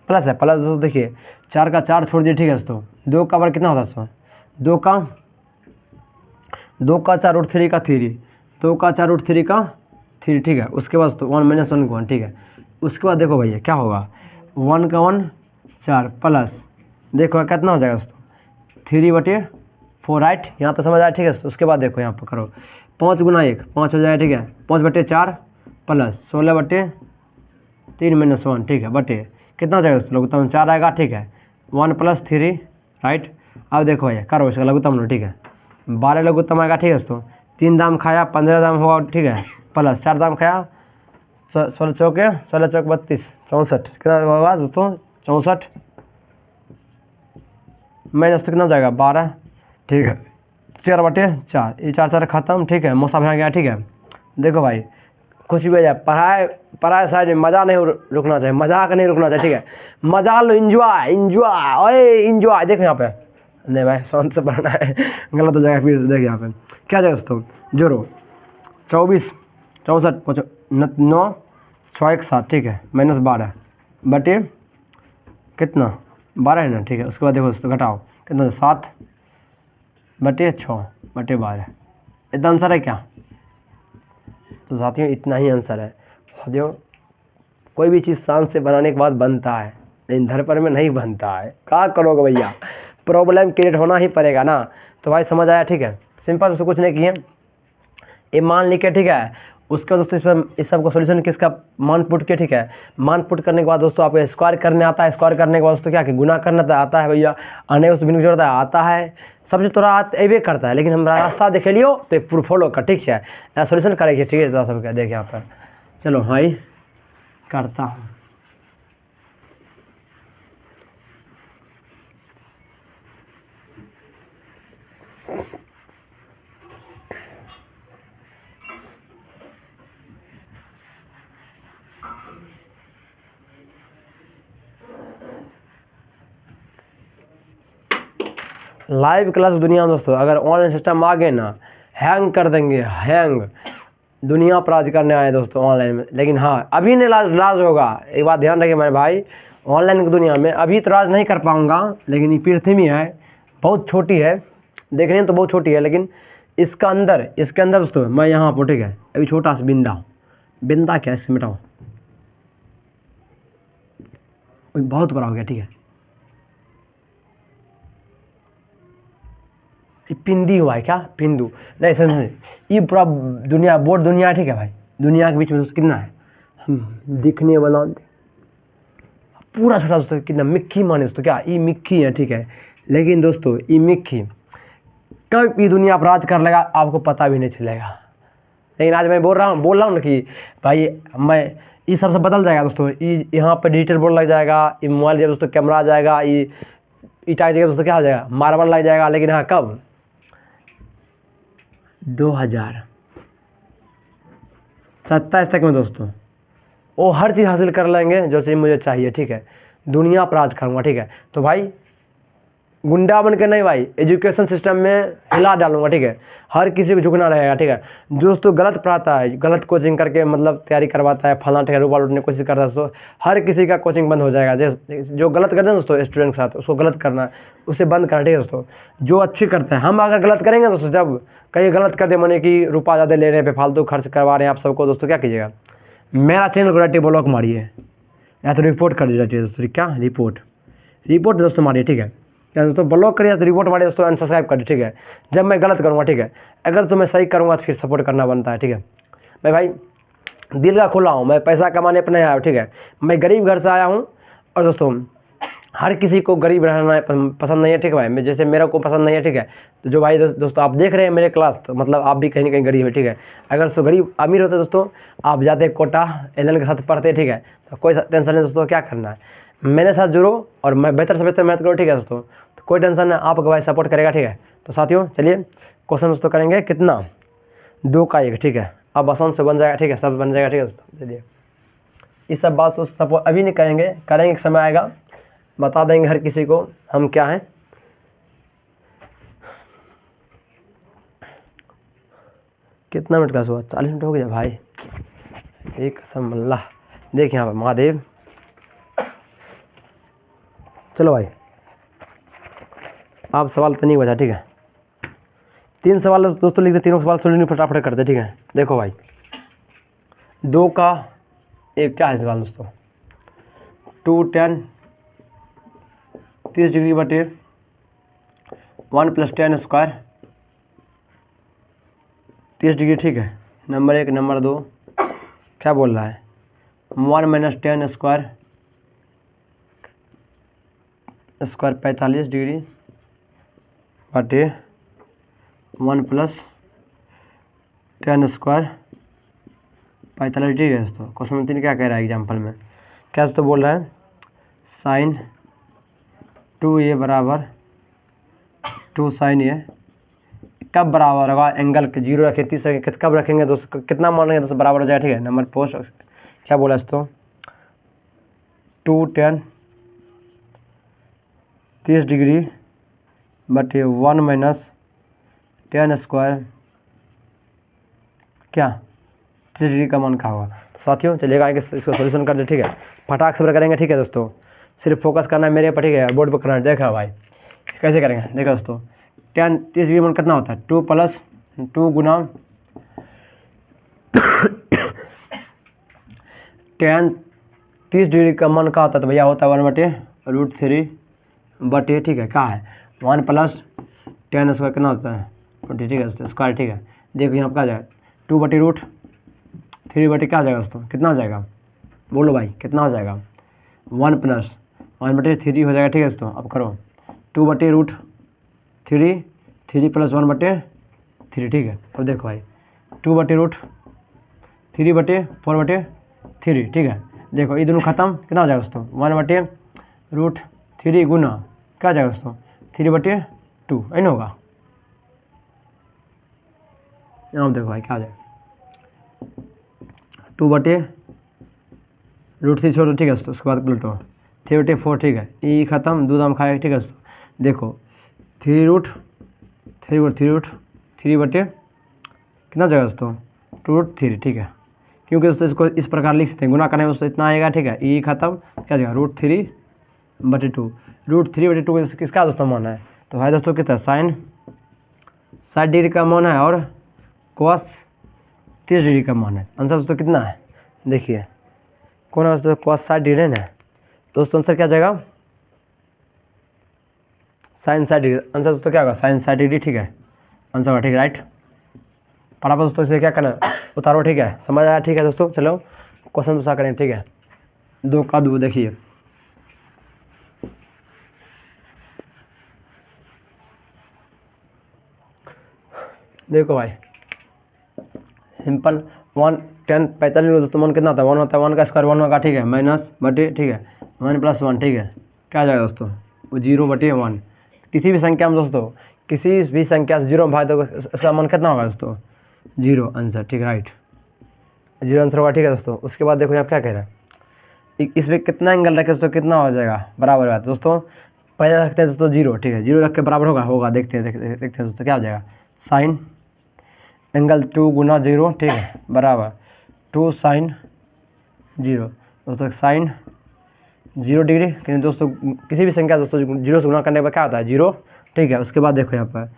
प्लस है, प्लस दोस्तों देखिए 4 का 4 छोड़ दिए, ठीक है दोस्तों। 2 का वर्ग कितना होता है दोस्तों, 2 का 4√3 का 3, 2 का 4√3 का 3, ठीक है। उसके बाद तो 1 - 1 का 1, ठीक है। उसके बाद देखो भैया क्या होगा, 1 का 1 4 प्लस देखो कितना हो जाएगा दोस्तों 3/4, राइट, यहाँ तो समझ आया, ठीक है। उसके बाद देखो यहाँ पर करो 5 गुना 1 5 हो जाएगा, ठीक है, 5/4 प्लस 16/3 - 1, ठीक है, बटे कितना हो जाएगा दोस्तों, लघुत्तम 4 आएगा, ठीक है, 1 + 3, राइट। अब देखो भैया करो इसका लघुत्तम लो, ठीक है, 12 लघुत्तम आएगा, ठीक है दोस्तों। 3 दाम खाया 15 दाम हुआ, ठीक है, प्लस 4 दाम खाया 16 चौके 32 64, कितना होगा दोस्तों 64 माइनस तो कितना हो जाएगा 12, ठीक है, 4/4, ये 4 4 खत्म, ठीक है, मौसा भरा गया, ठीक है। देखो भाई कुछ भी हो जाए, पढ़ाई साइड में मज़ा नहीं रुकना चाहिए, मजाक नहीं रुकना चाहिए, ठीक है, मजा लो, इंजॉय। देखो यहाँ पे नहीं भाई शांत से पढ़ना है, गलत हो जाएगा फिर। देखिए यहाँ पे क्या जाएगा दोस्तों, जोड़ो 24 64 9 6 1 7, ठीक है, -12 बटे कितना 12 है ना, ठीक है। उसके बाद देखो दोस्तों घटाओ कितना 7/6/12, इतना आंसर है क्या। तो साथियों इतना ही आंसर है। साथियों कोई भी चीज़ शांत से बनाने के बाद बनता है, लेकिन धड़पड़ में नहीं बनता है, क्या करोगे भैया, प्रॉब्लम क्रिएट होना ही पड़ेगा ना। तो भाई समझ आया, ठीक है, सिंपल उसको कुछ नहीं किए, ये मान लिखे, ठीक है। उसका दोस्तों इस सब का सोल्यूशन किसका मान पुट के, ठीक है, मान पुट करने के बाद दोस्तों आपको स्क्वायर करने आता है, स्क्वायर करने के बाद दोस्तों क्या कि गुना करना तो आता है भैया, आने उस बिंदु जोड़ता है आता है, सब चीज़ थोड़ा अबे करता है, लेकिन हमारा रास्ता देखे लियो तो पूरा फॉलो कर, ठीक है, सोल्यूशन करेंगे, ठीक है। सब क्या देखिए यहाँ पर, चलो भाई करता हूँ। लाइव क्लास दुनिया में दोस्तों अगर ऑनलाइन सिस्टम आ गए ना, हैंग कर देंगे, हैंग दुनिया पर राज करने आए दोस्तों ऑनलाइन में। लेकिन हाँ अभी नहीं राज होगा, एक बात ध्यान रखिए मेरे भाई, ऑनलाइन की दुनिया में अभी तो राज नहीं कर पाऊँगा, लेकिन ये पृथ्वी है बहुत छोटी है, देखने में तो बहुत छोटी है, लेकिन इसके अंदर दोस्तों मैं यहाँ पर, ठीक है, अभी छोटा सा बिंदा क्या इससे मिटाओ, बहुत बड़ा हो गया, ठीक है, पिंदी हुआ है क्या, पिंदू नहीं समझे, ये पूरा दुनिया बोर्ड दुनिया, ठीक है भाई, दुनिया के बीच में दोस्तों कितना है, दिखने वाला पूरा छोटा दोस्तों, कितना मिक्की माने दोस्तों, क्या ये मिक्की है, ठीक है, लेकिन दोस्तों ये मिक्की कब ये दुनिया पर राज कर लेगा आपको पता भी नहीं चलेगा। लेकिन आज मैं बोल रहा हूँ ना कि भाई मैं ये सबसे बदल जाएगा दोस्तों, ये यहाँ पर डिजिटल बोर्ड लग जाएगा, ये मोबाइल जब दोस्तों कैमरा आ जाएगा, ये टाइप जगह दोस्तों क्या हो जाएगा, मार्बल लग जाएगा। लेकिन हाँ कब 2027 तक में दोस्तों वो हर चीज़ हासिल कर लेंगे जो चीज़ मुझे चाहिए, ठीक है, दुनिया पर राज करूँगा, ठीक है। तो भाई गुंडा बन के नहीं भाई, एजुकेशन सिस्टम में हिला डालूंगा, ठीक है, हर किसी को झुकना रहेगा, ठीक है। जो दोस्तों गलत पढ़ाता है, गलत कोचिंग करके मतलब तैयारी करवाता है, फलाना ठीक है रूपा लूटने की कोशिश करता है, दोस्तों हर किसी का कोचिंग बंद हो जाएगा। जो गलत करते हैं दोस्तों स्टूडेंट के साथ, उसको गलत करना, उसे बंद करना, ठीक है दोस्तों। जो अच्छे करते हैं, हम अगर गलत करेंगे दोस्तों, जब कहीं गलत कर दे मैंने कि रुपया ज़्यादा ले रहे हैं, फालतू खर्च करवा रहे हैं आप सबको, दोस्तों क्या कीजिएगा, मेरा चैनल को डायरेक्ट ब्लॉक मारिए या तो रिपोर्ट कर दीजिए दोस्तों, क्या रिपोर्ट दोस्तों मारिए, ठीक है, क्या दोस्तों ब्लॉक करिए तो रिपोर्ट मारिए दोस्तों, अनसब्सक्राइब करिए, ठीक है। जब मैं गलत करूँगा, ठीक है, अगर तो मैं सही करूँगा तो फिर सपोर्ट करना बनता है, ठीक है। मैं भाई दिल का खुला हूँ, मैं पैसा कमाने पर नहीं आया हूँ, ठीक है, मैं गरीब घर से आया हूँ, और दोस्तों हर किसी को गरीब रहना पसंद नहीं है, ठीक है भाई, मैं जैसे मेरा को पसंद नहीं है, ठीक है। तो जो भाई दोस्तों आप देख रहे हैं मेरे क्लास, तो मतलब आप भी कहीं ना कहीं गरीब है, ठीक है। अगर सो गरीब अमीर होते दोस्तों, आप जाते कोटा एलन के साथ पढ़ते, ठीक है, तो कोई टेंशन नहीं दोस्तों, क्या करना है, मेरे साथ जुड़ो और मैं बेहतर से बेहतर मेहनत करो, ठीक है दोस्तों। तो कोई टेंशन नहीं, आपका भाई सपोर्ट करेगा, ठीक है। तो साथियों चलिए क्वेश्चन दोस्तों करेंगे कितना, 2 का 1, ठीक है। अब आसान से बन जाएगा, ठीक है, सब बन जाएगा, ठीक है दोस्तों। चलिए ये सब बात तो सपोर्ट अभी नहीं करेंगे, करेंगे, समय आएगा बता देंगे हर किसी को हम क्या हैं। कितना मिनट का हुआ, 40 मिनट हो गया भाई, एक कसम अल्लाह। देख यहाँ पर महादेव, चलो भाई आप सवाल तो नहीं बचा, ठीक है। 3 सवाल दोस्तों लिखते, तीनों सवाल सोल्यूशन फटाफट करते, ठीक है। देखो भाई 2 का 1 क्या है सवाल दोस्तों, 2 tan 30 डिग्री बटे 1 + tan स्क्वायर 30 डिग्री, ठीक है। नंबर 1। नंबर 2 क्या बोल रहा है, 1 - tan स्क्वायर 45 डिग्री बटे 1 + tan स्क्वायर 45 डिग्री है दोस्तों। क्वेश्चन नंबर 3 क्या कह रहा है एग्जाम्पल में, क्या दोस्तों बोल रहा है, sin 2a बराबर 2 sin a कब बराबर होगा, एंगल के 0 रखे, 30 रखे, कब रखेंगे दोस्तों, कितना मान लेंगे दोस्तों बराबर हो जाएगा, ठीक है। नंबर 4 क्या बोला दोस्तों, 2 tan 30 डिग्री बटे 1 - tan स्क्वायर क्या 30 डिग्री का मान क्या होगा। तो साथियों चलिएगा आगे इसको सोल्यूशन कर दे, ठीक है। फटाक से करेंगे, ठीक है दोस्तों, सिर्फ फोकस करना है मेरे पर, ठीक है, बोर्ड पर करना है। देखा भाई कैसे करेंगे, देखो दोस्तों, tan 30 डिग्री मान कितना होता है, 2 + 2 गुना tan 30 डिग्री का मान क्या होता है, तो भैया होता है 1/√3 बटे, ठीक है, क्या है 1 + tan स्क्वायर कितना होता है 20, ठीक है दोस्तों, स्क्वायर, ठीक है। देखो यहाँ पर क्या जाएगा 2/√3 बटे क्या आ जाएगा दोस्तों, कितना हो जाएगा, बोलो भाई कितना हो जाएगा, 1 + 1/3 हो जाएगा, ठीक है दोस्तों। अब करो 2/√3 3 + 1/3, ठीक है। अब देखो भाई 2/√3 बटे 4/3, ठीक है। देखो ये दोनों खत्म, कितना हो जाएगा दोस्तों 1/√3 गुना क्या हो जाएगा दोस्तों 3/2, है ना होगा। अब देखो भाई क्या हो जाएगा 2/√3 छोड़ दो, ठीक है दोस्तों, उसके बाद पलटो 3/4, ठीक है। ये खत्म, 2 दाम खाएगा, ठीक है दोस्तों। देखो 3 बटे कितना जाएगा दोस्तों 2√3, ठीक है। क्योंकि दोस्तों इसको इस प्रकार लिख सकते हैं, गुना करने में दोस्तों इतना आएगा, ठीक है। ये खत्म, क्या जाएगा √3/2, √3/2 किसका दोस्तों मान है, तो भाई दोस्तों कितना sin 60 डिग्री का मान है और cos 30 डिग्री का मान है। आंसर दोस्तों कितना है, देखिए कौन है दोस्तों, cos 60 डिग्री ना दोस्तों, आंसर क्या जाएगा sin 60 डिग्री। आंसर दोस्तों क्या होगा sin 60 डिग्री, ठीक है, आंसर होगा, ठीक है, राइट। फटाफट दोस्तों इसे क्या करना उतारो, ठीक है, समझ आया, ठीक है दोस्तों। चलो क्वेश्चन दूसरा करें, ठीक है। 2 का 2 देखिए, देखो भाई सिंपल 1 tan 45 दोस्तों मान कितना होता है 1 होता है, 1 का स्क्वायर 1 होगा, ठीक है, माइनस बटे, ठीक है 1 + 1, ठीक है, क्या आ जाएगा दोस्तों वो 0/1। किसी भी संख्या में दोस्तों, किसी भी संख्या से 0 में भाग दो, इसका मान कितना होगा दोस्तों 0, आंसर, ठीक, राइट, 0 आंसर होगा, ठीक है दोस्तों। उसके बाद देखो आप क्या कह रहे हैं, इसमें कितना एंगल रखे दोस्तों, कितना हो जाएगा बराबर होगा दोस्तों, पहले रखते हैं दोस्तों 0, ठीक है, 0 रख के बराबर होगा, देखते हैं दोस्तों क्या हो जाएगा, साइन एंगल 2 गुना 0, ठीक है, बराबर 2 sin 0 दोस्तों, साइन 0 डिग्री, लेकिन दोस्तों किसी भी संख्या दोस्तों 0 से गुना करने पर क्या होता है 0, ठीक है। उसके बाद देखो यहाँ पर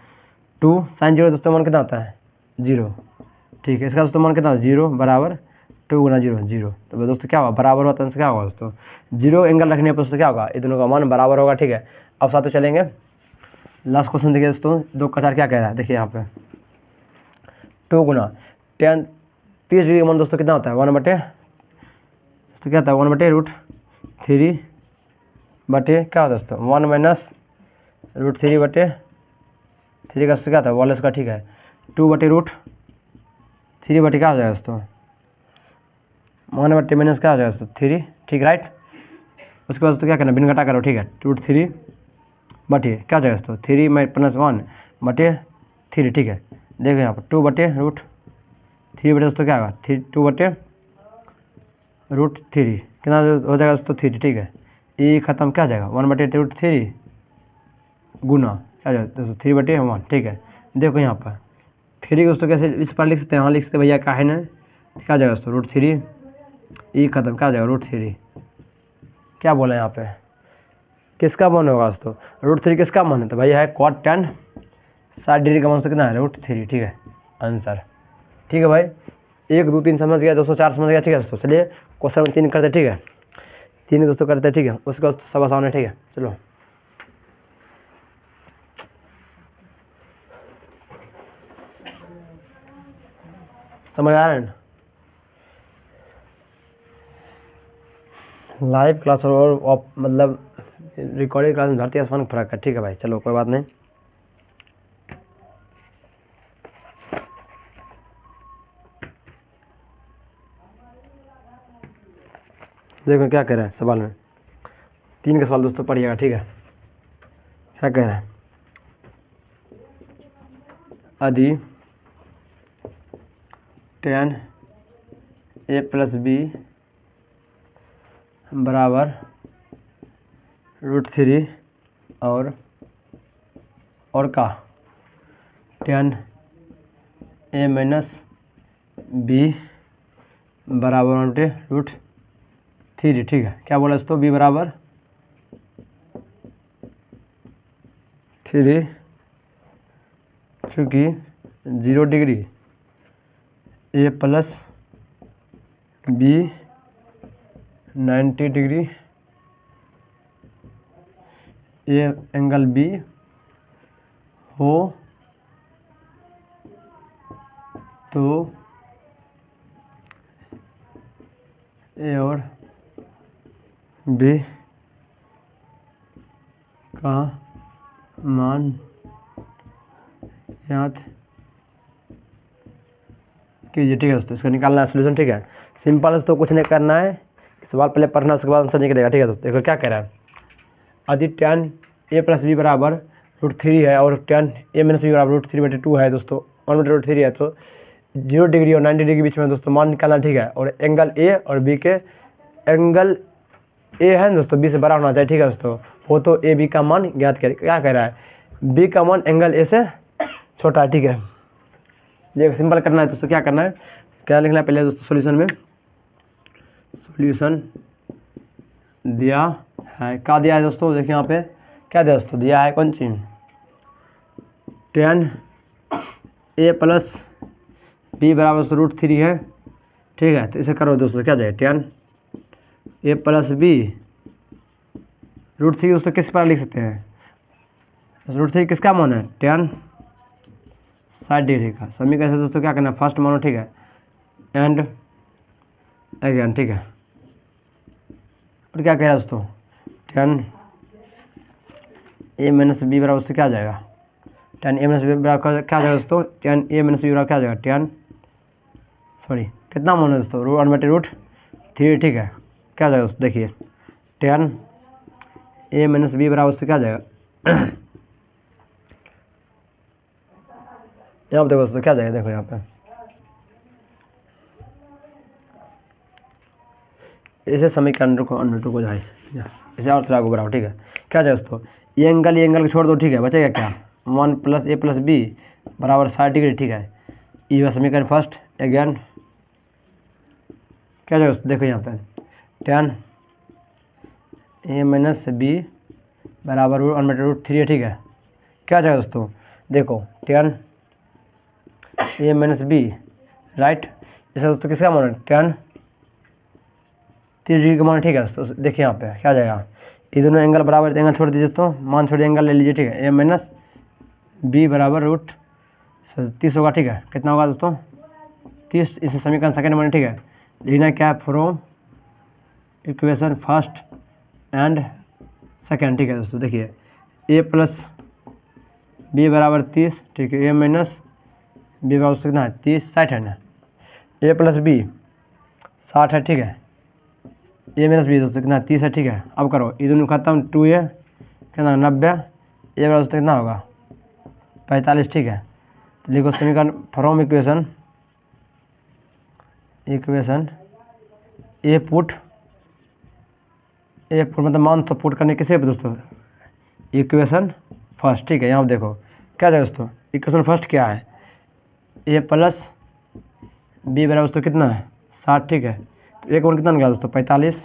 2 sin 0 दोस्तों मान कितना होता है 0, ठीक है। इसका दोस्तों मान कितना 0 बराबर 2 गुना 0 0, तो दोस्तों क्या होगा बराबर होता है, क्या होगा दोस्तों 0 एंगल रखने पर दोस्तों क्या होगा, ये दोनों का मान बराबर होगा, ठीक है। अब साथ चलेंगे लास्ट क्वेश्चन देखिए दोस्तों, 2 का 4 क्या कह रहा है, देखिए यहाँ पे 2 गुना tan 30 डिग्री मान दोस्तों कितना होता है 1 बटे दोस्तों क्या होता है 1/√3 बटे क्या होता है दोस्तों 1 - √3/3 का दोस्तों क्या होता है वॉलेस का, ठीक है, 2/√3 बटे क्या हो जाएगा दोस्तों 1 बटे माइनस क्या हो जाएगा दोस्तों 3, ठीक, राइट। उसके बाद दोस्तों क्या करना, बिन घटा करो, ठीक है, √3 बटे क्या जाएगा दोस्तों 3 - 1 बटे 3, ठीक है। देखो यहाँ पर 2/√3 बटे दोस्तों क्या होगा 2/√3 कितना हो जाएगा दोस्तों 3, ठीक है। ये खत्म क्या जाएगा 1/√3 गुना क्या जाएगा दोस्तों 3/1, ठीक है। देखो यहाँ पर 3 दोस्तों कैसे इस पर लिख सकते हैं, यहाँ लिख सकते भैया का है ना, क्या जाएगा दोस्तों √3 ये खत्म क्या जाएगा √3 क्या बोला यहाँ पे किसका मान होगा दोस्तों √3 किसका मान है, तो भैया है cot tan 60 डिग्री का मान तो कितना है √3, ठीक है आंसर। ठीक है भाई 1 2 3 समझ गया दोस्तों, 4 समझ गया, ठीक है दोस्तों। चलिए क्वेश्चन में 3 करते, ठीक है 3 दोस्तों करते, ठीक है उसका सब आसान है, ठीक है। चलो समझ आ रहा है ना। लाइव क्लास और मतलब रिकॉर्डेड क्लास में धरती आसमान का फर्क है, ठीक है भाई। चलो कोई बात नहीं। देखो क्या कह रहा है सवाल में, 3 का सवाल दोस्तों पढ़िएगा, ठीक है। क्या कह रहा है, यदि tan a + b बराबर √3 और का tan a - b बराबर 1/√3, ठीक है। क्या बोला दोस्तों b बराबर 3 चूँकि 0 degree a + b 90 degree A angle B हो तो ए और बी का मान याद कीजिए, ठीक है दोस्तों। इसका निकालना है सोल्यूशन, ठीक है। सिंपल दोस्तों कुछ नहीं करना है, सवाल पहले पढ़ना उसके बाद आंसर निकलेगा, ठीक है दोस्तों। देखो क्या कह रहा है, यदि tan a + b बराबर √3 है और tan a - b बराबर √3/2 है दोस्तों 1/√3 है, तो 0 डिग्री और 90 डिग्री के बीच में दोस्तों मान निकालना, ठीक है। और एंगल ए और बी के एंगल ए है ना दोस्तों बी से बड़ा होना चाहिए, ठीक है दोस्तों। वो तो ए बी का मान ज्ञात करें। क्या कह रहा है बी का मान एंगल ए से छोटा है, ठीक है। ये सिंपल करना है दोस्तों। क्या करना है, क्या लिखना है पहले दोस्तों सोल्यूशन में, सोल्यूशन दिया है, क्या दिया है दोस्तों, देखिए यहाँ पे क्या दिया दोस्तों, दिया है कौन सी tan a + b बराबर √3 है, ठीक है। तो इसे करो दोस्तों क्या जाएगा tan a + b √3 दोस्तों किस पर लिख सकते हैं, √3 किसका मान है tan 60 डिग्री का। समीकरण से दोस्तों क्या करना है फर्स्ट मानो, ठीक है एंड अगेन, ठीक है। और क्या कह रहा है दोस्तों tan a - b बराबर उससे क्या जाएगा tan a - b बराबर क्या जाएगा दोस्तों tan a - b बराबर क्या जाएगा कितना मान है दोस्तों 1/√3, ठीक है। क्या जाएगा दोस्तों देखिए tan a - b बराबर उससे क्या जाएगा यहाँ पे देखो दोस्तों क्या जाएगा, देखो यहाँ पे इसे समीकरण को जाए इसे और थोड़ा बराबर, ठीक है। क्या जाए दोस्तों ये एंगल को छोड़ दो, ठीक है। बचेगा क्या 1 + a + b बराबर 60 डिग्री, ठीक है। ये समीकरण फर्स्ट अगेन क्या जाएगा दोस्तों देखो यहाँ पे tan a - b बराबर 1/√3 है, ठीक है। क्या जाएगा दोस्तों देखो tan a - b राइट, इसे दोस्तों किसका मान है tan 30 डिग्री का मान, ठीक है। तो देखिए यहाँ पे क्या जाएगा, ये दोनों एंगल बराबर, एंगल छोड़ दीजिए दोस्तों, मान छोड़िए एंगल ले लीजिए, ठीक है। a - b बराबर √30 होगा, ठीक है। कितना होगा दोस्तों 30, इसे समीकरण सेकंड मान, ठीक है। लिखना क्या है from equation first and second, ठीक है दोस्तों। देखिए a + b बराबर 30, ठीक है। a - b बराबर कितना है 30 60 है ना, a + b 60 है, ठीक है। a - b दोस्तों कितना 30 है, ठीक है। अब करो ये दोनों खत्म 2a कितना 90 ये बराबर दोस्तों कितना होगा 45, ठीक है। तो लिखो समीकरण फ्रॉम इक्वेशन ए पुट मतलब मान तो पुट करने किसे पे दोस्तों इक्वेशन फर्स्ट, ठीक है। यहाँ देखो क्या है दोस्तों इक्वेशन फर्स्ट क्या है ए प्लस बी बराबर दोस्तों कितना है 60, ठीक है। तो एक वन कितना निकला दोस्तों 45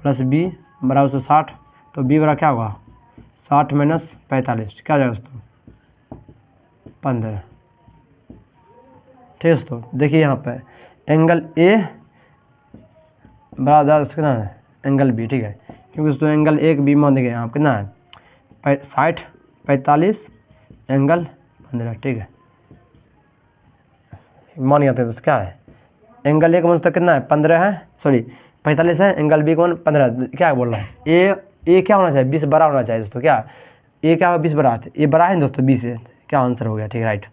प्लस बी बराबर दोस्तों 60, तो बी बराबर क्या होगा 60 माइनस 45 क्या हो जाएगा दोस्तों 15, ठीक है दोस्तों। देखिए यहाँ पे एंगल ए बराबर कितना है एंगल बी, ठीक है, क्योंकि दोस्तों एंगल एक बी मान देंगे यहाँ कितना है 60 45 एंगल 15, ठीक है। मान जाते हैं दोस्तों क्या है एंगल ए का मान कितना है 15 है, सॉरी 45 है, एंगल बी का मान 15, क्या बोल रहा है ए क्या होना चाहिए 20 बड़ा होना चाहिए दोस्तों, क्या ए क्या 20 बड़ा है, ये बड़ा है ना दोस्तों 20 है, क्या आंसर हो गया, ठीक है राइट।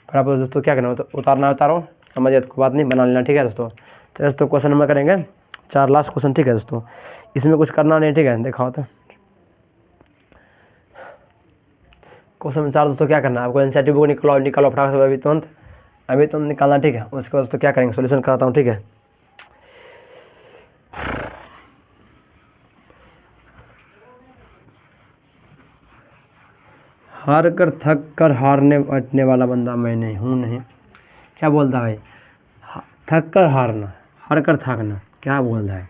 फिर आपको दोस्तों क्या करना है तो उतारना उतारो, समझिए तो बात नहीं बना लेना, ठीक है दोस्तों। चलिए दोस्तों क्वेश्चन नंबर करेंगे 4 लास्ट क्वेश्चन, ठीक है दोस्तों, इसमें कुछ करना नहीं, ठीक है। देखा होता क्वेश्चन नंबर 4 दोस्तों क्या करना है आपको एनसीईआरटी बुक निकालो फटाक से अभी तुम निकालना, ठीक है। उसके बाद दोस्तों क्या करेंगे सोल्यूशन कराता हूँ, ठीक है। हार कर थक कर हारने बैठने वाला बंदा मैं नहीं हूँ, नहीं क्या बोलता है भाई थक कर हारना, हार कर थकना, क्या बोलता है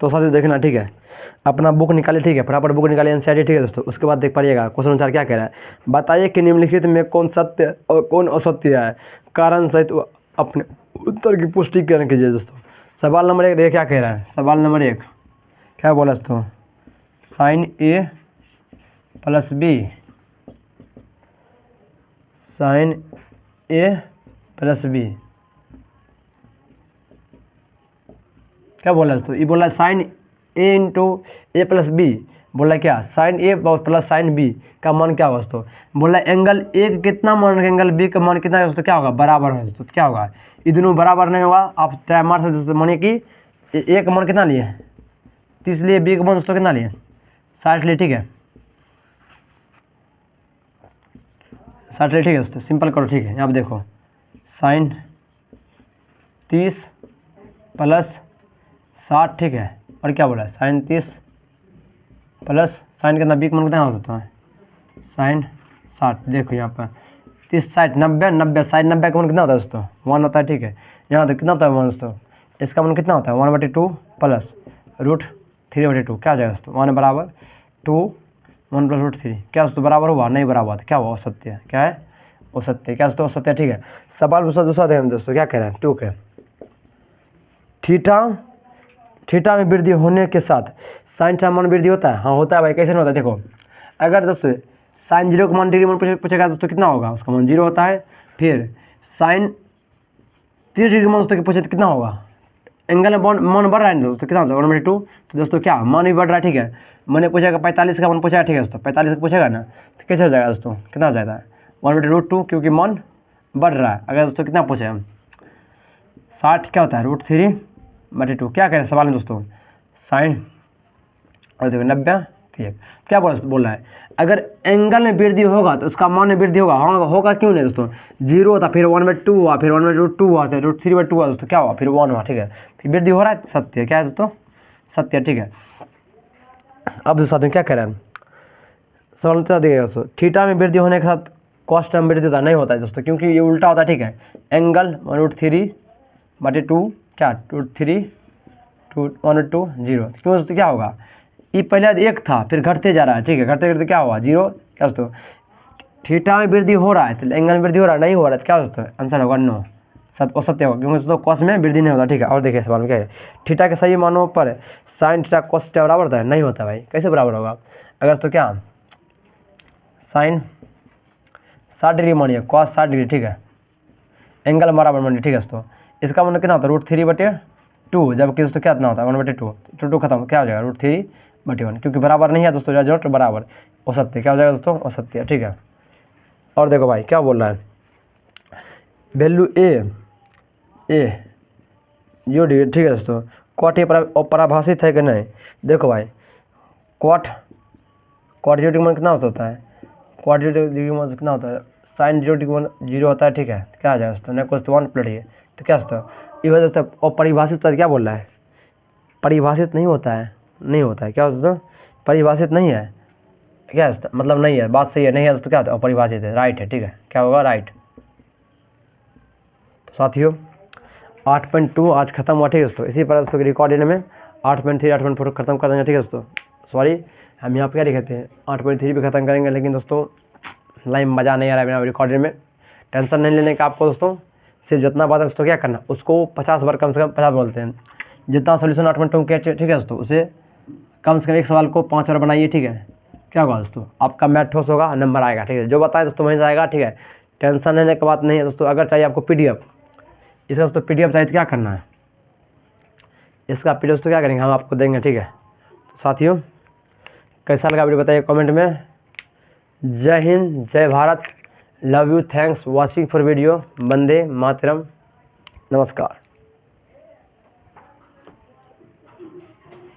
तो साथियों देखना, ठीक है। अपना बुक निकाले, ठीक है, फटाफट बुक निकाले एनसीईआरटी, ठीक है दोस्तों। उसके बाद देख पाइएगा क्वेश्चन नंबर 4 क्या कह रहा है, बताइए कि निम्नलिखित में कौन सत्य और कौन असत्य है, कारण सहित अपने उत्तर की पुष्टि करने कीजिए दोस्तों। सवाल नंबर 1 देखिए क्या कह रहा है, सवाल नंबर 1 क्या बोला दोस्तों साइन ए प्लस बी, साइन ए प्लस बी क्या बोला दोस्तों, ये बोला साइन ए इंटू ए प्लस बी, बोला क्या साइन ए प्लस साइन बी का मान क्या होगा दोस्तों, बोला एंगल ए का कितना मान एंगल बी का मान कितना है दोस्तों, क्या होगा बराबर है दोस्तों, क्या होगा ये दोनों बराबर नहीं होगा, आप तय मार सकते दोस्तों। मानिए कि ए का मान कितना लिए 30 लिए, बी का मान दोस्तों कितना लिए 60 लिए, ठीक है 60 लिए, ठीक है दोस्तों। सिंपल करो, ठीक है। यहाँ पे देखो साइन 30 प्लस 60, ठीक है, और क्या बोला साइन 30 प्लस साइन कितना बी का मान कितना हो सकता है साइन 60, देखो यहाँ पर 30 60 90 साइन 90 का मान कितना होता है दोस्तों 1 होता है, ठीक है। यहाँ तो कितना होता है 1 दोस्तों, इसका मान कितना होता है 1/2 प्लस √3/2, क्या आ जाएगा दोस्तों 1 बराबर 2 1 प्लस √3, क्या दोस्तों बराबर हुआ नहीं बराबर, क्या हुआ असत्य है, क्या है असत्य, क्या दोस्तों असत्य, ठीक है। सवाल दूसरा देखें दोस्तों क्या कह रहे हैं 2 के थीटा में वृद्धि होने के साथ साइन थीटा मान वृद्धि होता है, हाँ होता है भाई, कैसे नहीं होता है देखो, अगर दोस्तों साइन 0 का मान डिग्री मान पूछेगा दोस्तों कितना होगा, उसका मान 0 होता है। फिर साइन 30 डिग्री मान दोस्तों पूछे तो कितना होगा, एंगल में मान बढ़ रहा है दोस्तों, कितना होता है 1/2, तो दोस्तों क्या मान भी बढ़ रहा है, ठीक है। मैंने पूछेगा 45 का मान पूछेगा, ठीक है दोस्तों 45 का पूछेगा ना, तो कैसे हो जाएगा दोस्तों, कितना हो जाएगा 1/2, क्योंकि मान बढ़ रहा है। अगर दोस्तों कितना पूछे 60 क्या होता है √3/2, क्या करें सवाल में दोस्तों साइन और देखो 90 ठीक, क्या बोल रहा है अगर एंगल में वृद्धि होगा तो उसका मान में वृद्धि होगा, होगा क्यों नहीं दोस्तों 0 होता, फिर 1/2 हुआ, फिर 1/2 हुआ, फिर √3/2 हुआ दोस्तों, क्या हुआ फिर 1 हुआ, ठीक है। तो वृद्धि हो रहा है, सत्य है, क्या है दोस्तों सत्य, ठीक है। अब दोस्तों क्या कह रहे हैं सवाल देखिएगा दोस्तों, थीटा में वृद्धि होने के साथ कॉस्ट में वृद्धि होता नहीं होता है दोस्तों, क्योंकि ये उल्टा होता है, ठीक है। एंगल 1/3/2 क्या √3 1/2 0, क्यों दोस्तों क्या होगा ये पहले 1 था फिर घटते जा रहा है, ठीक है, घटते घटते क्या हुआ 0, क्या दोस्तों थीटा में वृद्धि हो रहा है तो एंगल में वृद्धि हो रहा है नहीं हो रहा है, तो क्या दोस्तों आंसर होगा 9 सत्य होगा, क्योंकि दोस्तों कॉस में वृद्धि नहीं होता, ठीक है। और देखिए सवाल में क्या है थीटा के सही मानों पर साइन थीटा कॉस थीटा बराबर होता है, नहीं होता भाई, कैसे बराबर होगा, अगर तो क्या साइन 60 डिग्री मानिए कॉस 60 डिग्री, ठीक है, एंगल बराबर मानिए, ठीक है दोस्तों, इसका मतलब कितना होता है √3/2, जबकि दोस्तों क्या इतना होता है 1/2 2 खत्म, क्या हो जाएगा √3/1, क्योंकि बराबर नहीं है दोस्तों, जो बराबर असत्य, क्या हो जाएगा दोस्तों असत्य, ठीक है। और देखो भाई क्या बोल रहा है, वैल्यू ए जो डिग्री, ठीक है दोस्तों। कॉट ये परिभाषित है कि नहीं, देखो भाई कॉट 0 डिग्री कितना होता है, कॉट 0 डिग्री कितना होता है, साइन 0 डिग्री 0 होता है, ठीक है। क्या आ जाएगा दोस्तों, नेक इक्वल्स टू 1 प्लस ये, तो क्या दोस्तों ये वजह से अपरिभाषित होता है, क्या बोल रहा है, परिभाषित नहीं होता है, नहीं होता है, क्या दोस्तों परिभाषित नहीं है, क्या है मतलब नहीं है, बात सही है, नहीं है दोस्तों क्या होता है अपरिभाषित है, राइट है, ठीक है, क्या होगा राइट। तो साथियों 8.2 आज खत्म हुआ, ठीक है दोस्तों। इसी पर दोस्तों रिकॉर्डिंग में 8.3 8.4 खत्म कर देंगे, ठीक है दोस्तों। सॉरी हम यहाँ पे क्या लिखते हैं 8.3 भी खत्म करेंगे, लेकिन दोस्तों लाइव मज़ा नहीं आ रहा है बिना रिकॉर्डिंग में। टेंशन नहीं लेने का आपको दोस्तों, सिर्फ जितना बात है दोस्तों क्या करना, उसको 50 बार कम से कम 50 बोलते हैं, जितना सोल्यूशन 8.2 के, ठीक है दोस्तों, उसे कम से कम एक सवाल को 5 बार बनाइए, ठीक है। क्या होगा दोस्तों, आपका मैथ ठोस होगा, नंबर आएगा, ठीक है। जो बताए दोस्तों वहीं से आएगा, ठीक है। टेंशन लेने की बात नहीं है दोस्तों। अगर चाहिए आपको PDF, इसका दोस्तों PDF चाहिए तो क्या करना है, इसका PDF दोस्तों क्या करेंगे हम आपको देंगे, ठीक है। तो साथियों कैसा लगा वीडियो बताइए कमेंट में। जय हिंद, जय Bharat, love you, thanks watching for video, वंदे मातरम, नमस्कार।